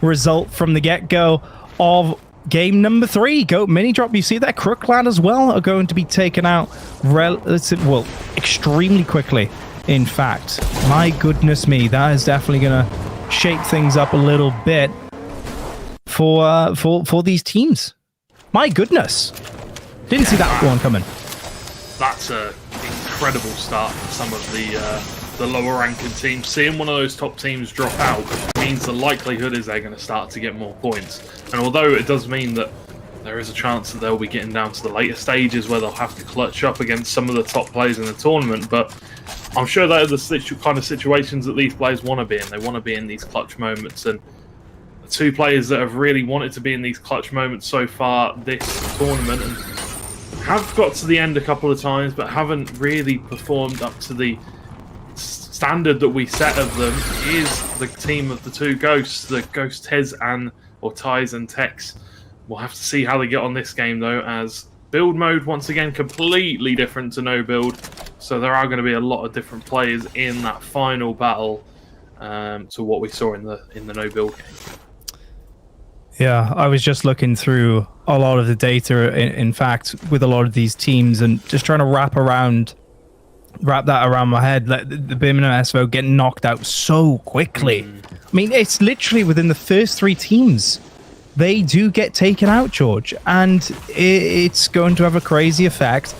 result from the get-go of game number 3. Goat mini drop. You see that Crookland as well are going to be taken out extremely quickly. In fact, my goodness me, that is definitely going to shake things up a little bit for these teams. My goodness. Didn't see that one coming. that's an incredible start for some of the lower ranking teams. Seeing one of those top teams drop out means the likelihood is they're going to start to get more points. And although it does mean that there is a chance that they'll be getting down to the later stages where they'll have to clutch up against some of the top players in the tournament, but I'm sure that are the kind of situations that these players want to be in. They want to be in these clutch moments, and the two players that have really wanted to be in these clutch moments so far this tournament and have got to the end a couple of times but haven't really performed up to the standard that we set of them is the team of the two Ghosts, the Ghost Tez and Ties and Tex. We'll have to see how they get on this game though, as build mode once again completely different to no build, so there are going to be a lot of different players in that final battle to what we saw in the no build game. Yeah, I was just looking through a lot of the data, in fact, with a lot of these teams, and just trying to wrap that around my head. The Birmingham SV getting knocked out so quickly. I mean, it's literally within the first three teams. They do get taken out, George, and it's going to have a crazy effect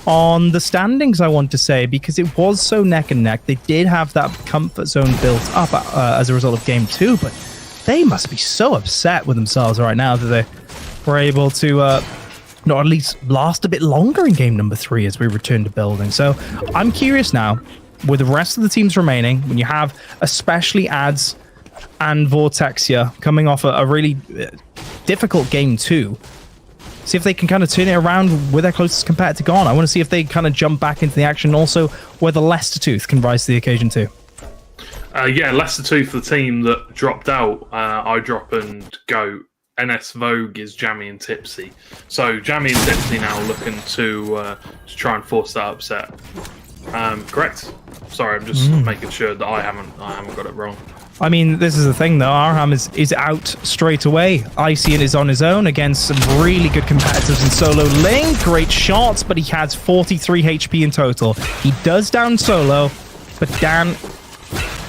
on the standings, I want to say, because it was so neck and neck. They did have that comfort zone built up as a result of game 2, but they must be so upset with themselves right now that they were able to at least last a bit longer in game number 3 as we return to building. So I'm curious now, with the rest of the teams remaining, when you have especially Ads and Vortexia coming off a really difficult game 2, see if they can kind of turn it around with their closest competitor gone. I want to see if they kind of jump back into the action, and also whether Leicester Tooth can rise to the occasion too. Yeah, Leicester Tooth, the team that dropped out, iDrop and Go. NS Vogue is Jammy and Tipsy. So Jammy and Tipsy now looking to try and force that upset. Correct? Sorry, I'm just making sure that I haven't got it wrong. I mean, this is the thing though. Arham is out straight away. Ician is on his own against some really good competitors in Solo Link. Great shots, but he has 43 HP in total. He does down Solo, but Dan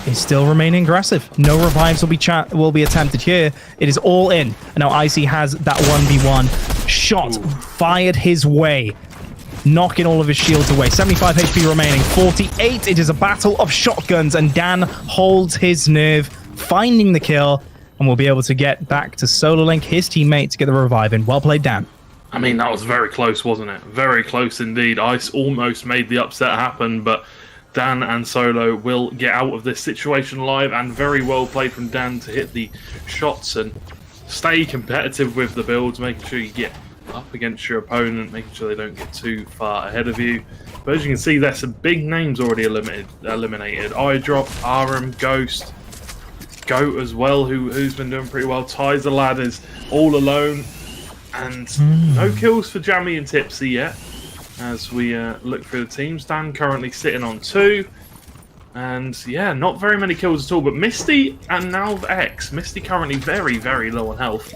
is still remaining aggressive. No revives will be attempted here. It is all in. And now Icy has that 1v1 shot fired his way, knocking all of his shields away. 75 HP remaining. 48. It is a battle of shotguns, and Dan holds his nerve, finding the kill, and will be able to get back to Solo Link, his teammate, to get the revive in. Well played, Dan. I mean, that was very close, wasn't it? Very close indeed. Ice almost made the upset happen, but Dan and Solo will get out of this situation alive, and very well played from Dan to hit the shots and stay competitive with the builds, making sure you get up against your opponent, making sure they don't get too far ahead of you. But as you can see, there's some big names already eliminated. iDrop, Aram, Ghost, Goat as well, who's been doing pretty well. Ties the ladders all alone, and no kills for Jammy and Tipsy yet. As we look through the teams, Dan currently sitting on 2. And yeah, not very many kills at all. But Misty and now X. Misty currently very, very low on health.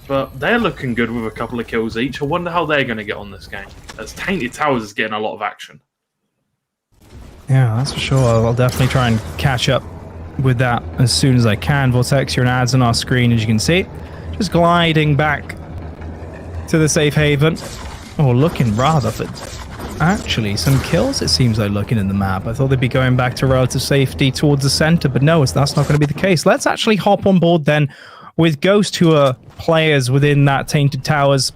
But they're looking good with a couple of kills each. I wonder how they're going to get on this game, as Tainted Towers is getting a lot of action. Yeah, that's for sure. I'll definitely try and catch up with that as soon as I can. Vortex, your ads on our screen, as you can see. Just gliding back to the safe haven. Oh, looking rather for actually some kills, it seems like, looking in the map. I thought they'd be going back to relative safety towards the center, but no, that's not going to be the case. Let's actually hop on board then with Ghost, who are players within that Tainted Towers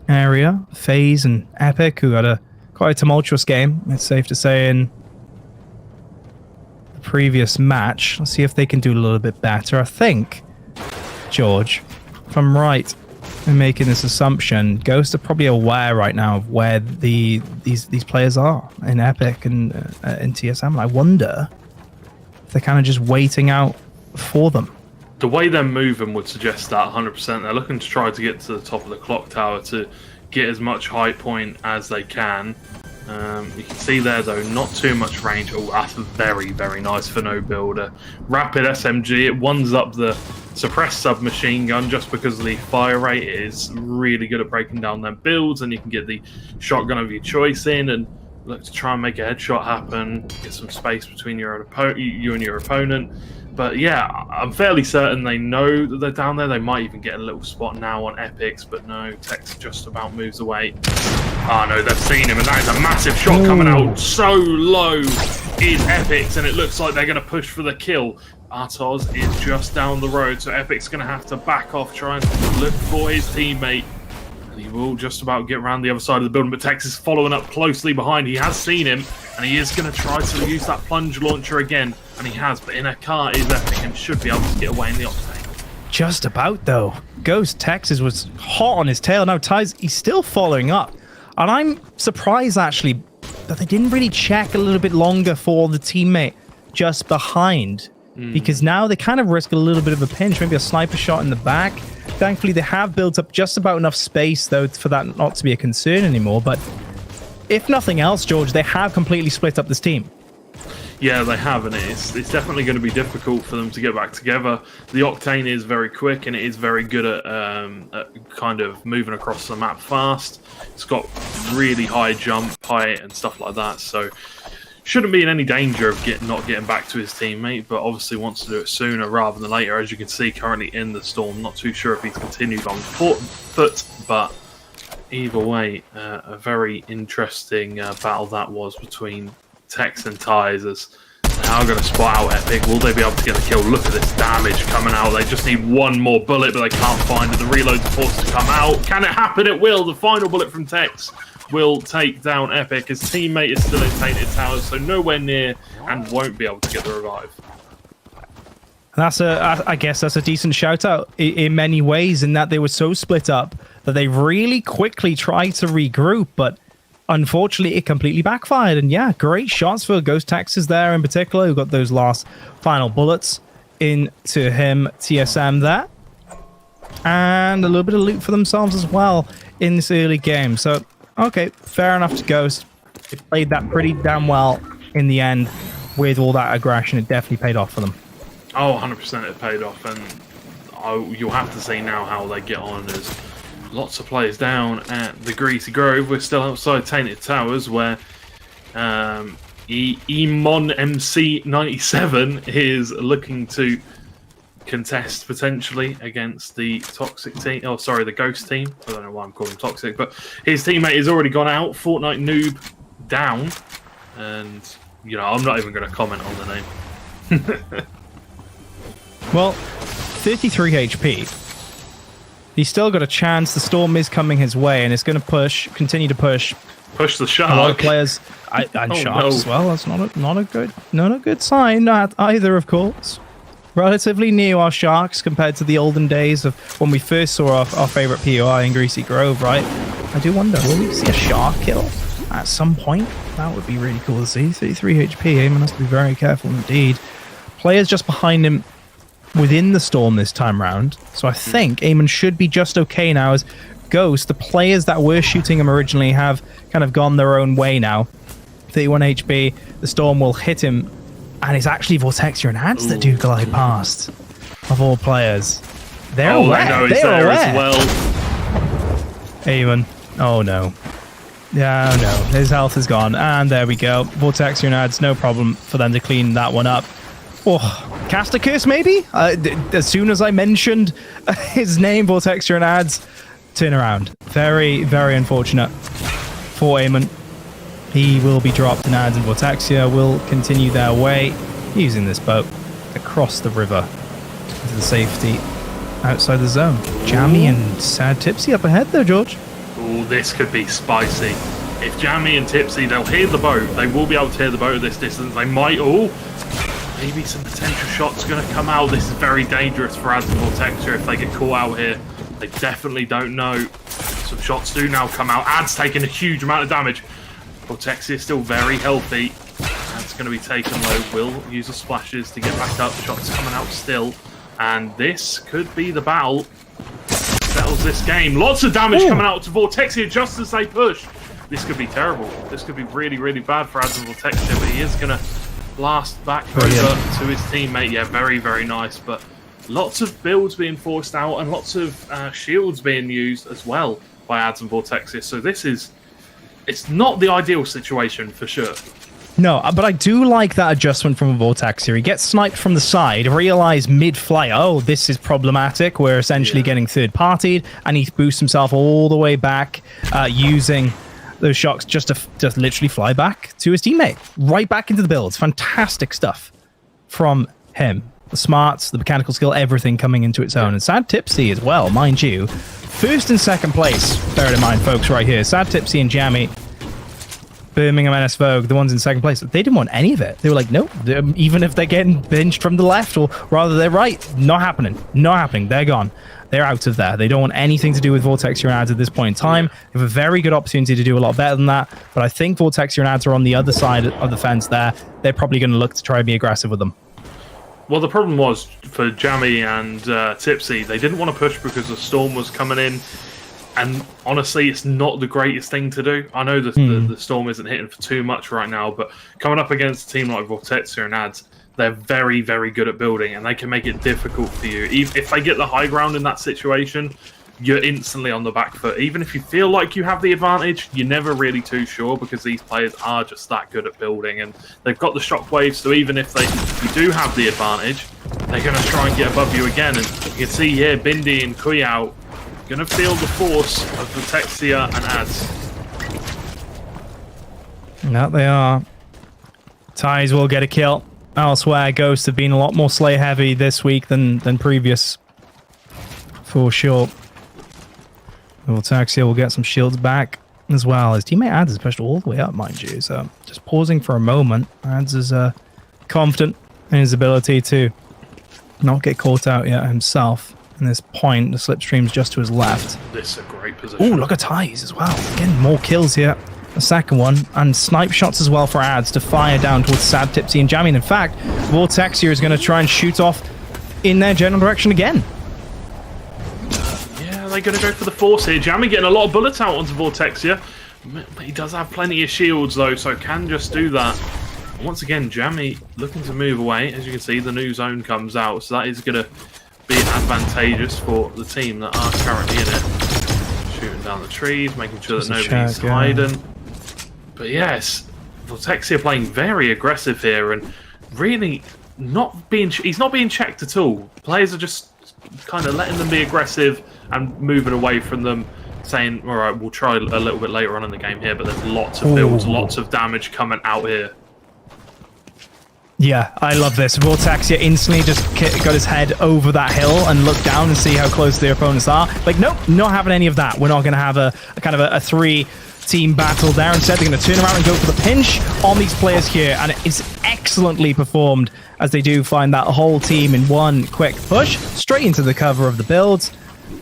area. FaZe and Epic, who had quite a tumultuous game, it's safe to say, in the previous match. Let's see if they can do a little bit better. I think, George, if I'm right in making this assumption, Ghosts are probably aware right now of where these players are in Epic and in TSM. I wonder if they're kind of just waiting out for them. The way they're moving would suggest that 100%. They're looking to try to get to the top of the clock tower to get as much high point as they can. You can see there, though, not too much range. Oh, that's very, very nice for no builder. Rapid SMG, it ones up the suppressed submachine gun just because the fire rate is really good at breaking down their builds, and you can get the shotgun of your choice in, and look to try and make a headshot happen, get some space between you and your opponent. But yeah, I'm fairly certain they know that they're down there. They might even get a little spot now on Epics, but no, Tex just about moves away. Oh no, they've seen him, and that is a massive shot coming out. So low is Epics, and it looks like they're going to push for the kill. Artoz is just down the road, so Epic's going to have to back off, try and look for his teammate. And he will just about get around the other side of the building, but Tex is following up closely behind. He has seen him, and he is going to try to use that plunge launcher again. And he has, but in a car is Epic and should be able to get away in the Octane. Just about, though. Ghost Texas was hot on his tail. Now, Ty's, he's still following up. And I'm surprised, actually, that they didn't really check a little bit longer for the teammate just behind. Because now they kind of risk a little bit of a pinch, maybe a sniper shot in the back. Thankfully, they have built up just about enough space, though, for that not to be a concern anymore. But if nothing else, George, they have completely split up this team. Yeah, they have, and it's definitely going to be difficult for them to get back together. The Octane is very quick, and it is very good at kind of moving across the map fast. It's got really high jump height and stuff like that, so shouldn't be in any danger of not getting back to his teammate, but obviously wants to do it sooner rather than later. As you can see, currently in the storm. Not too sure if he's continued on foot, but either way, a very interesting battle that was between Tex and Ties, as they are going to spot out Epic. Will they be able to get the kill? Look at this damage coming out. They just need one more bullet, but they can't find it. The reload's forced to come out. Can it happen? It will. The final bullet from Tex will take down Epic. His teammate is still in Tainted Towers, so nowhere near, and won't be able to get the revive. I guess that's a decent shout out in many ways, in that they were so split up that they really quickly tried to regroup, but unfortunately it completely backfired. And yeah, great shots for Ghost Texas there in particular, who got those last final bullets into him, TSM there. And a little bit of loot for themselves as well in this early game. So, okay, fair enough to Ghost. They played that pretty damn well in the end with all that aggression. It definitely paid off for them. Oh, 100% it paid off, and you'll have to see now how they get on, as lots of players down at the Greasy Grove. We're still outside Tainted Towers, where Emon MC97 is looking to contest potentially against the Toxic team. Oh, sorry, the Ghost team. I don't know why I'm calling him Toxic, but his teammate has already gone out. Fortnite Noob down, and you know, I'm not even going to comment on the name. Well, 33 HP. He's still got a chance. The storm is coming his way, and it's going to continue to push. Push the shark. A lot of players and sharks as well. That's not a good sign. Not either, of course. Relatively new, our sharks, compared to the olden days of when we first saw our favorite POI in Greasy Grove, right? I do wonder, will we see a shark kill at some point? That would be really cool to see. 33 HP. Eamon has to be very careful indeed. Players just behind him within the storm this time round, so I think Eamon should be just okay now, as Ghost, the players that were shooting him originally, have kind of gone their own way now. 31 HP, the storm will hit him, and it's actually Vortex and Ads that do glide past, of all players. They're aware. I know he's there as well. Eamon, oh no. Yeah, oh no, his health is gone, and there we go. Vortex and Ads, no problem for them to clean that one up. Oh, cast a curse maybe? As soon as I mentioned his name, Vortex and Ads, turn around. Very, very unfortunate for Eamon. He will be dropped, and Ads and Vortexia will continue their way using this boat across the river into the safety outside the zone. Jammy and Sad Tipsy up ahead though, George. Oh, this could be spicy. If Jammy and Tipsy, they'll hear the boat. They will be able to hear the boat at this distance. They might all. Maybe some potential shots going to come out. This is very dangerous for Ads and Vortexia if they get caught out here. They definitely don't know. Some shots do now come out. Ads taking a huge amount of damage. Vortexia is still very healthy. Ads going to be taken low. Will use the splashes to get back up. Shots coming out still. And this could be the battle. Settles this game. Lots of damage coming out to Vortexia just as they push. This could be terrible. This could be really, really bad for Ads and Vortexia, but he is going to blast back over to his teammate. Yeah, very, very nice. But lots of builds being forced out, and lots of shields being used as well by Ads and Vortexia. So this is it's not the ideal situation for sure. No, but I do like that adjustment from Vortex here. He gets sniped from the side, realize mid-flight, oh, this is problematic. We're essentially getting third-partied, and he boosts himself all the way back using those shocks just to literally fly back to his teammate. Right back into the builds. Fantastic stuff from him. The smarts, the mechanical skill, everything coming into its own. And Sad Tipsy as well, mind you. First and second place, bear it in mind, folks, right here. Sad Tipsy and Jammy. Birmingham NS Vogue, the ones in second place, they didn't want any of it. They were like, nope, even if they're getting binged from the left, or rather they're right, not happening. Not happening. They're gone. They're out of there. They don't want anything to do with Vortex and ads at this point in time. They have a very good opportunity to do a lot better than that, but I think Vortex and ads are on the other side of the fence there. They're probably going to look to try and be aggressive with them. Well, the problem was for Jammy and Tipsy, they didn't want to push because the storm was coming in. And honestly, it's not the greatest thing to do. I know the storm isn't hitting for too much right now, but coming up against a team like Vortexia and Ads, they're very, very good at building, and they can make it difficult for you. If they get the high ground in that situation, you're instantly on the back foot. Even if you feel like you have the advantage, you're never really too sure because these players are just that good at building, and they've got the shockwaves, so even if you do have the advantage, they're going to try and get above you again. And you can see here, Bindi and Kuyao going to feel the force of Vortexia and Ads. That they are. Ties will get a kill. Elsewhere, Ghosts have been a lot more Slay heavy this week than previous. For sure. Vortexia will get some shields back as well. His teammate Ads is pushed all the way up, mind you. So just pausing for a moment. Ads is confident in his ability to not get caught out yet himself. In this point, the slipstream's just to his left. This is a great position. Oh, look at Ties as well. Getting more kills here. The second one, and snipe shots as well for Ads to fire down towards Sad, Tipsy, and Jammy. And in fact, Vortexia is going to try and shoot off in their general direction again. Yeah, they're going to go for the force here. Jammy getting a lot of bullets out onto Vortexia. He does have plenty of shields, though, so can just do that. Once again, Jammy looking to move away. As you can see, the new zone comes out, so that is going to be advantageous for the team that are currently in it. Shooting down the trees, making sure that nobody's hiding. But yes, Vortexia playing very aggressive here and really he's not being checked at all. Players are just kind of letting them be aggressive and moving away from them, saying, all right, we'll try a little bit later on in the game here, but there's lots of builds, lots of damage coming out here. Yeah, I love this. Vortexia instantly just got his head over that hill and looked down and see how close their opponents are. Like, nope, not having any of that. We're not going to have a kind of a three-team battle there. Instead, they're going to turn around and go for the pinch on these players here, and it is excellently performed as they do find that whole team in one quick push straight into the cover of the builds.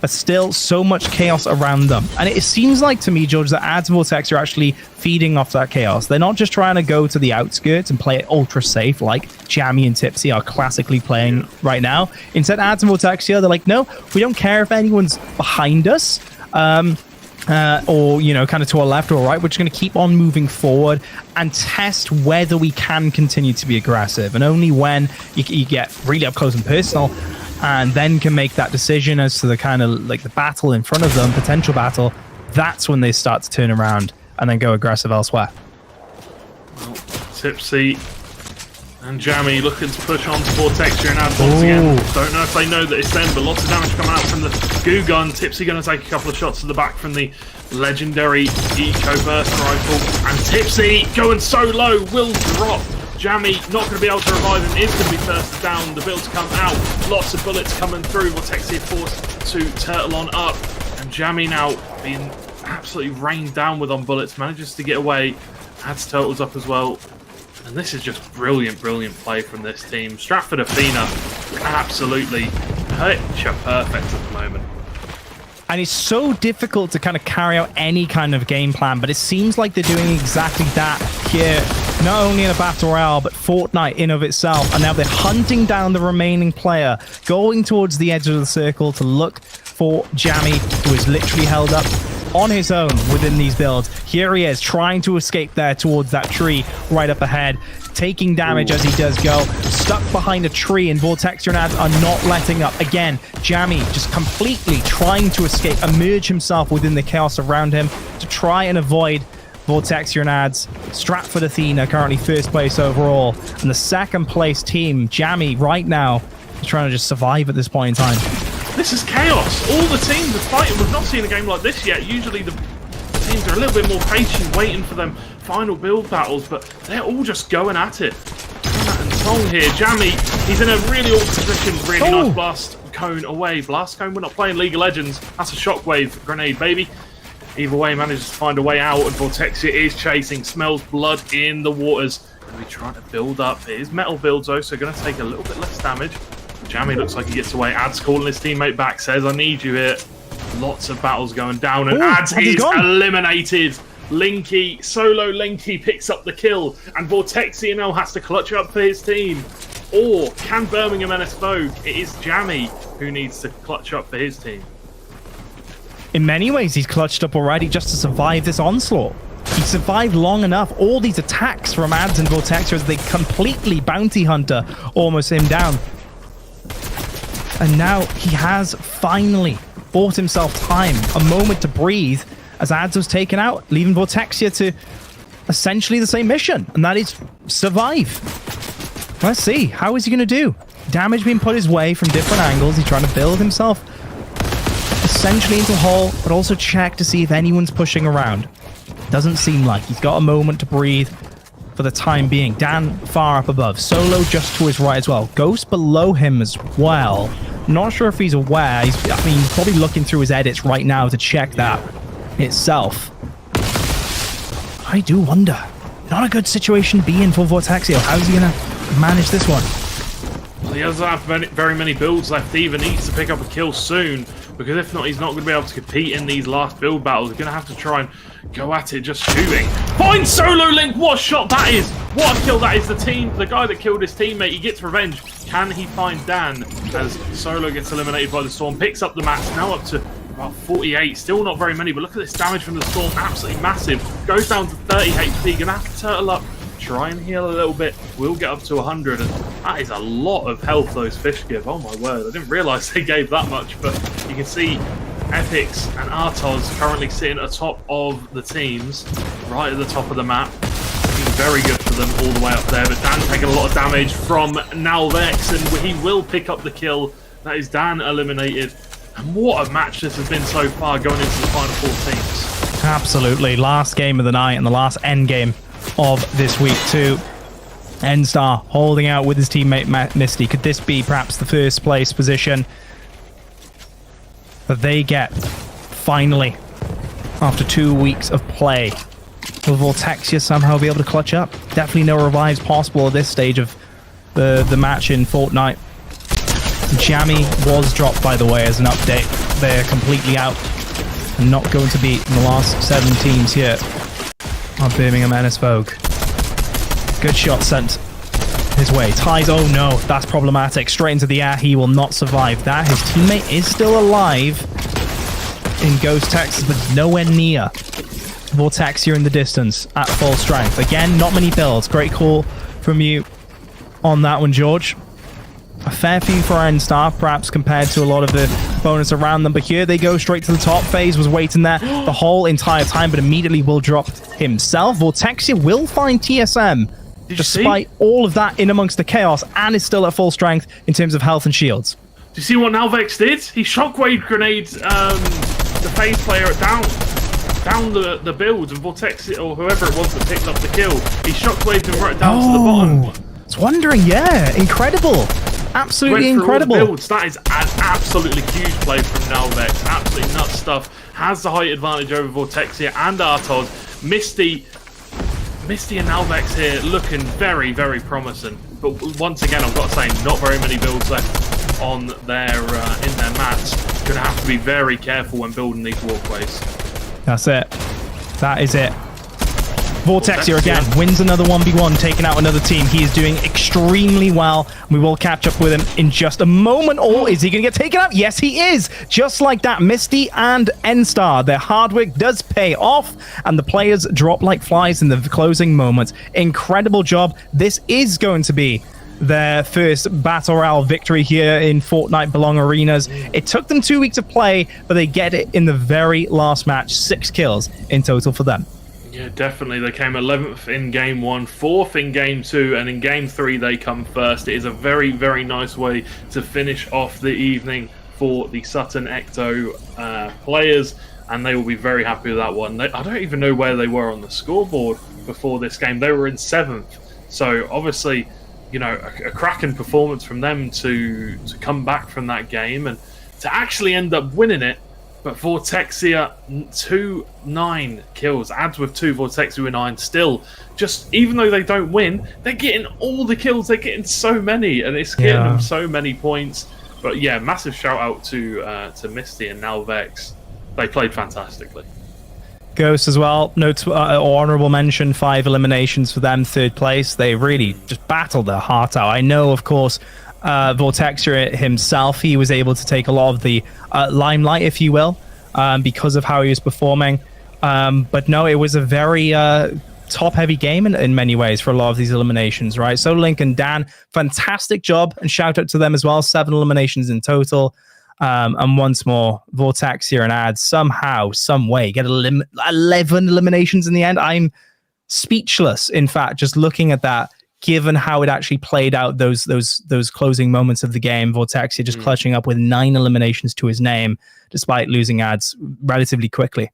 But still, so much chaos around them. And it seems like, to me, George, that Ads and Vortex are actually feeding off that chaos. They're not just trying to go to the outskirts and play it ultra safe like Jammy and Tipsy are classically playing right now. Instead, Ads and Vortex here, they're like, no, we don't care if anyone's behind us. Or, you know, kind of to our left or right. We're just going to keep on moving forward and test whether we can continue to be aggressive. And only when you get really up close and personal and then can make that decision as to the kind of like the battle in front of them, potential battle, that's when they start to turn around and then go aggressive elsewhere. Well, Tipsy and Jammy looking to push on to Vortexia and Ads once again. Don't know if they know that it's them, but lots of damage coming out from the goo gun. Tipsy going to take a couple of shots to the back from the legendary Eco Burst rifle. And Tipsy going so low, will drop. Jammy not going to be able to revive him, is going to be thirsted down. The builds come out, lots of bullets coming through. Vortexia forced to turtle on up. And Jammy now being absolutely rained down with on bullets, manages to get away. Adds turtles up as well. And this is just brilliant, brilliant play from this team. Stratford Athena, absolutely picture perfect at the moment. And it's so difficult to kind of carry out any kind of game plan, but it seems like they're doing exactly that here. Not only in a battle royale, but Fortnite in of itself. And now they're hunting down the remaining player, going towards the edge of the circle to look for Jammy, who is literally held up on his own within these builds. Here he is, trying to escape there towards that tree right up ahead, taking damage as he does go, stuck behind a tree, and Vortex and Ads are not letting up. Again, Jammy just completely trying to escape, emerge himself within the chaos around him to try and avoid Vortexia and Ads, Stratford Athena currently first place overall, and the second place team, Jammy, right now is trying to just survive at this point in time. This is chaos. All the teams are fighting. We've not seen a game like this yet. Usually the teams are a little bit more patient, waiting for them final build battles, but they're all just going at it. And Tong here, Jammy, he's in a really awkward position. Really nice blast cone away. Blast cone, we're not playing League of Legends. That's a shockwave grenade, baby. Either way, manages to find a way out, and Vortexia is chasing, smells blood in the waters. Going to be trying to build up. It is metal builds though, so going to take a little bit less damage. Jammy looks like he gets away. Ads calling his teammate back, says, I need you here. Lots of battles going down, and Ads is eliminated. Linky, solo Linky picks up the kill, and Vortexia now has to clutch up for his team. Or can Birmingham NS Vogue? It is Jammy who needs to clutch up for his team. In many ways, he's clutched up already just to survive this onslaught. He survived long enough. All these attacks from Ads and Vortexia as they completely bounty hunter almost him down. And now he has finally bought himself time, a moment to breathe as Ads was taken out, leaving Vortexia to essentially the same mission, and that is survive. Let's see, how is he going to do? Damage being put his way from different angles. He's trying to build himself essentially into a hole, but also check to see if anyone's pushing around. Doesn't seem like. He's got a moment to breathe for the time being. Dan far up above. Solo just to his right as well. Ghost below him as well. Not sure if he's aware. He's probably looking through his edits right now to check that itself. I do wonder. Not a good situation to be in for Vortexia. How's he going to manage this one? Well, he doesn't have very many builds left either. Needs to pick up a kill soon, because if not, he's not going to be able to compete in these last build battles. He's going to have to try and go at it just shooting. Find Solo Link! What a shot that is! What a kill that is! The guy that killed his teammate, he gets revenge. Can he find Dan as Solo gets eliminated by the Storm? Picks up the match, now up to about 48. Still not very many, but look at this damage from the Storm. Absolutely massive. Goes down to 30 HP. Gonna have to turtle up, try and heal a little bit. We'll get up to 100, and that is a lot of health those fish give. Oh my word, I didn't realise they gave that much, but you can see Epics and Artos currently sitting atop of the teams, right at the top of the map. Looking very good for them all the way up there, but Dan taking a lot of damage from Nalvex, and he will pick up the kill. That is Dan eliminated. And what a match this has been so far, going into the final four teams. Absolutely. Last game of the night and the last end game of this week too. N-Star holding out with his teammate Misty. Could this be perhaps the first place position that they get finally after 2 weeks of play? Will Vortexia somehow be able to clutch up? Definitely no revives possible at this stage of the match in Fortnite. Jammy was dropped, by the way, as an update. They're completely out and not going to be in the last 7 teams here on Birmingham NS Vogue. Good shot sent his way. Ties, oh no, that's problematic. Straight into the air, he will not survive that. His teammate is still alive in Ghost Texas, but nowhere near Vortexia in the distance at full strength. Again, not many builds. Great call from you on that one, George. A fair few for N-Star, perhaps, compared to a lot of the opponents around them. But here they go straight to the top. FaZe was waiting there the whole entire time, but immediately will drop himself. Vortexia will find TSM, despite all of that in amongst the chaos, and is still at full strength in terms of health and shields. Do you see what Nalvex did? He shockwave grenades the FaZe player down the build, and Vortexia, or whoever it was that picked up the kill, he shockwaved him right down to the bottom. I was wondering, yeah, incredible. Absolutely incredible. Builds. That is an absolutely huge play from Nalvex. Absolutely nuts stuff. Has the height advantage over Vortexia and Artos. Misty and Nalvex here looking very, very promising. But once again, I've got to say, not very many builds left on their in their mats. Going to have to be very careful when building these walkways. That's it. That is it. Vortexia again wins another 1v1, taking out another team. He is doing extremely well. We will catch up with him in just a moment. Or is he going to get taken out? Yes, he is. Just like that, Misty and N-Star. Their hard work does pay off, and the players drop like flies in the closing moments. Incredible job. This is going to be their first Battle Royale victory here in Fortnite Belong Arenas. It took them 2 weeks of play, but they get it in the very last match. 6 kills in total for them. Yeah, definitely. They came 11th in game 1, 4th in game 2, and in game 3 they come first. It is a very, very nice way to finish off the evening for the Sutton Ecto players, and they will be very happy with that one. I don't even know where they were on the scoreboard before this game. They were in 7th, so obviously, you know, a cracking performance from them to come back from that game and to actually end up winning it. But Vortexia, 9 kills. Adds with 2, Vortexia with 9. Still, just even though they don't win, they're getting all the kills. They're getting so many, and it's getting them so many points. But yeah, massive shout out to Misty and Nalvex. They played fantastically. Ghost as well. Notes honorable mention, 5 eliminations for them, 3rd place. They really just battled their heart out. I know, of course, Vortexia himself, he was able to take a lot of the limelight, if you will, because of how he was performing. But no, it was a very top-heavy game in many ways for a lot of these eliminations, right? So Link and Dan, fantastic job, and shout out to them as well. 7 eliminations in total. And once more, Vortexia and Ads somehow, some way, get 11 eliminations in the end. I'm speechless, in fact, just looking at that. Given how it actually played out, those closing moments of the game, Vortexia just clutching up with 9 eliminations to his name, despite losing Ads relatively quickly.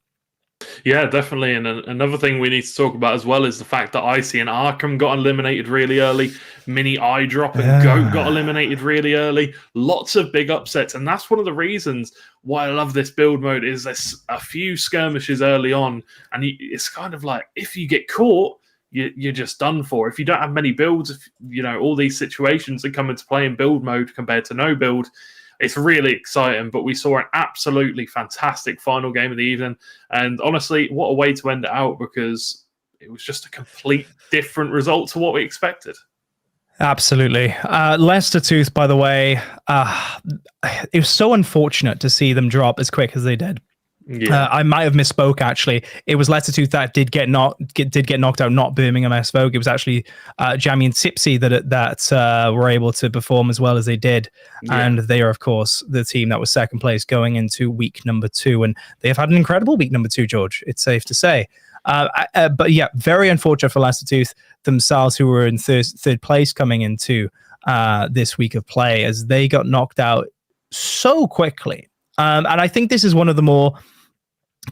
Yeah, definitely. And another thing we need to talk about as well is the fact that Icy and Arkham got eliminated really early. Mini Eyedrop and Goat got eliminated really early. Lots of big upsets. And that's one of the reasons why I love this build mode is there's a few skirmishes early on. And it's kind of like, if you get caught, you're just done for. If you don't have many builds, you know, all these situations that come into play in build mode compared to no build, it's really exciting. But we saw an absolutely fantastic final game of the evening. And honestly, what a way to end it out, because it was just a complete different result to what we expected. Absolutely. Leicester Tooth, by the way, it was so unfortunate to see them drop as quick as they did. Yeah. I might have misspoke. Actually, it was Leicester Tooth that did get knocked out, not Birmingham S Vogue. It was actually Jamie and Tipsy that were able to perform as well as they did, and they are, of course, the team that was second place going into week number 2, and they have had an incredible week number 2. George, it's safe to say. But yeah, very unfortunate for Leicester Tooth themselves, who were in third place coming into this week of play, as they got knocked out so quickly. And I think this is one of the more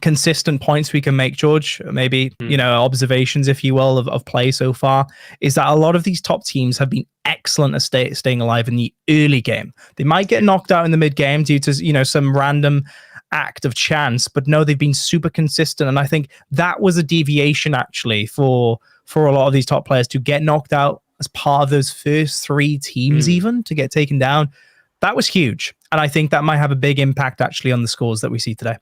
consistent points we can make, George, maybe, you know, observations, if you will, of play so far, is that a lot of these top teams have been excellent at staying alive in the early game. They might get knocked out in the mid game due to, you know, some random act of chance, but no, they've been super consistent. And I think that was a deviation actually for a lot of these top players to get knocked out as part of those first 3 teams, even to get taken down. That was huge. And I think that might have a big impact actually on the scores that we see today.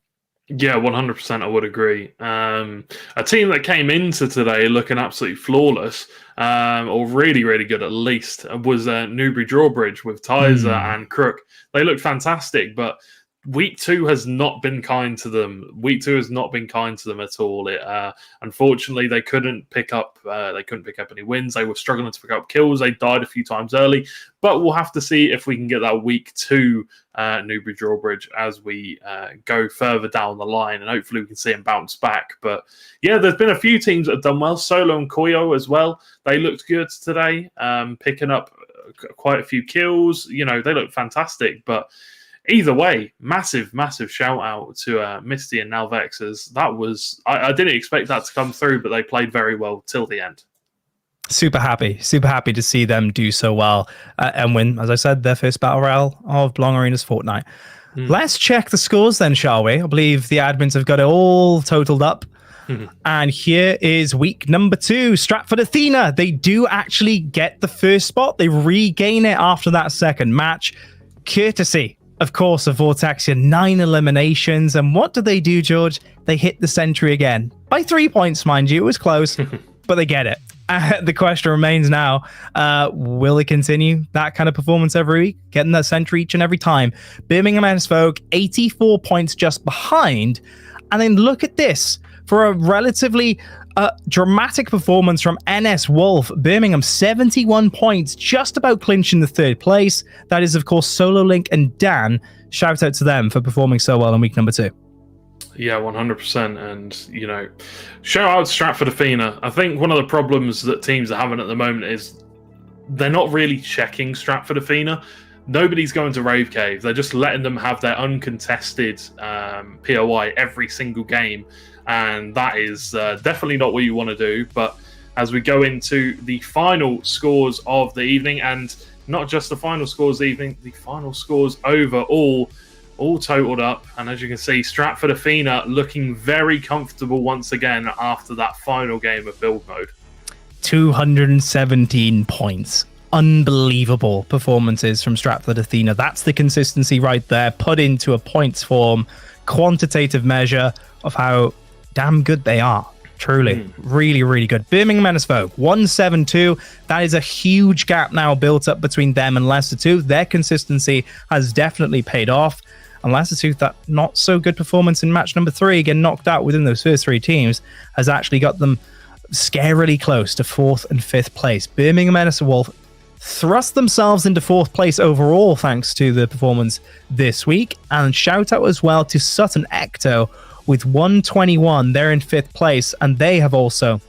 Yeah, 100%. I would agree. A team that came into today looking absolutely flawless, or really, really good at least, was Newbury Drawbridge with Tizer and Crook. They looked fantastic, but week 2 has not been kind to them. Week 2 has not been kind to them at all. Unfortunately, they couldn't pick up. Any wins. They were struggling to pick up kills. They died a few times early. But we'll have to see if we can get that week 2 Newbury Drawbridge as we go further down the line, and hopefully we can see them bounce back. But yeah, there's been a few teams that have done well. Solo and Koyo as well. They looked good today, picking up quite a few kills. You know, they look fantastic. But either way, massive, massive shout out to Misty and Nalvex. That was, I didn't expect that to come through, but they played very well till the end. Super happy to see them do so well and win, as I said, their first battle royale of Belong Arena's Fortnite. Let's check the scores then, shall we? I believe the admins have got it all totaled up. And here is week number 2, Stratford Athena. They do actually get the first spot. They regain it after that second match. Courtesy, of course, of Vortexia, 9 eliminations. And what do they do, George? They hit the century again. By 3 points, mind you. It was close, but they get it. The question remains now, will they continue that kind of performance every week, getting that century each and every time? Birmingham S Vogue, 84 points just behind. And then look at this. For a relatively dramatic performance from NS Wolf, Birmingham, 71 points, just about clinching the 3rd place. That is, of course, Solo Link and Dan. Shout out to them for performing so well in week number 2. Yeah, 100%. And, shout out to Stratford Athena. I think one of the problems that teams are having at the moment is they're not really checking Stratford Athena. Nobody's going to Rave Cave. They're just letting them have their uncontested POI every single game. And that is definitely not what you want to do. But as we go into the final scores of the evening, and not just the final scores of the evening, the final scores overall, all totaled up. And as you can see, Stratford Athena looking very comfortable once again after that final game of build mode. 217 points. Unbelievable performances from Stratford Athena. That's the consistency right there, put into a points form, quantitative measure of how damn good they are. Truly, really, really good. Birmingham NSVO 172. That is a huge gap now built up between them and Leicester 2. Their consistency has definitely paid off. And Leicester 2, that not so good performance in match number 3, again knocked out within those first 3 teams, has actually got them scarily close to 4th and 5th place. Birmingham NSVO thrust themselves into 4th place overall thanks to the performance this week. And shout out as well to Sutton Ecto with 121. They're in 5th place, and they have also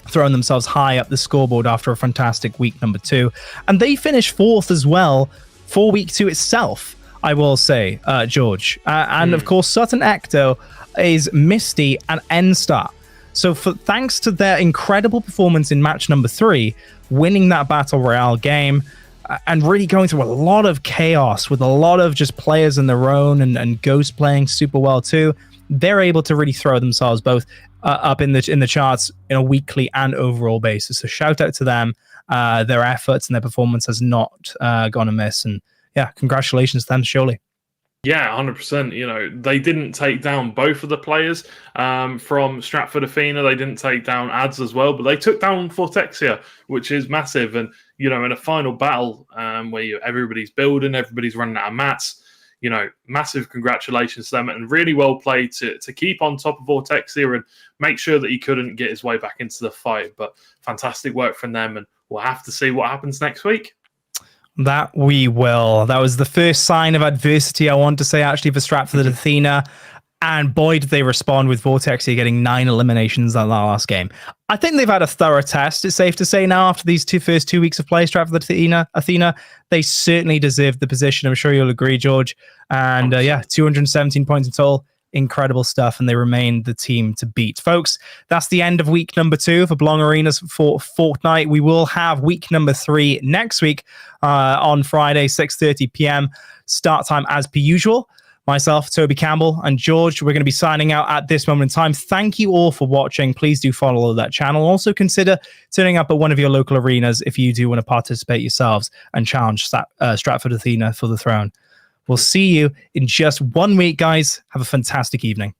thrown themselves high up the scoreboard after a fantastic week number 2. And they finished 4th as well for week 2 itself, I will say, George. And of course, Sutton Ecto is Misty and N-Star. So thanks to their incredible performance in match number 3, winning that Battle Royale game, and really going through a lot of chaos with a lot of just players in their own and Ghost playing super well too, they're able to really throw themselves both up in the charts in a weekly and overall basis. So shout out to them. Their efforts and their performance has not gone amiss. And yeah, congratulations to them, surely. Yeah, 100%. They didn't take down both of the players from Stratford Athena. They didn't take down Ads as well, but they took down Fortexia, which is massive. And, in a final battle where everybody's building, everybody's running out of mats, massive congratulations to them, and really well played to keep on top of Vortexia and make sure that he couldn't get his way back into the fight. But fantastic work from them, and we'll have to see what happens next week. That we will. That was the first sign of adversity, I want to say, actually, for Stratford Athena. And boy, did they respond with Vortexia getting 9 eliminations in that last game. I think they've had a thorough test, it's safe to say now, after these first 2 weeks of play, Stratford Athena, they certainly deserve the position. I'm sure you'll agree, George. And 217 points in total. Incredible stuff, and they remain the team to beat. Folks, that's the end of week number 2 for Belong Arenas for Fortnite. We will have week number 3 next week on Friday, 6:30 p.m. start time as per usual. Myself, Toby Campbell, and George, we're going to be signing out at this moment in time. Thank you all for watching. Please do follow that channel. Also consider turning up at one of your local arenas if you do want to participate yourselves and challenge Stratford Athena for the throne. We'll see you in just 1 week, guys. Have a fantastic evening.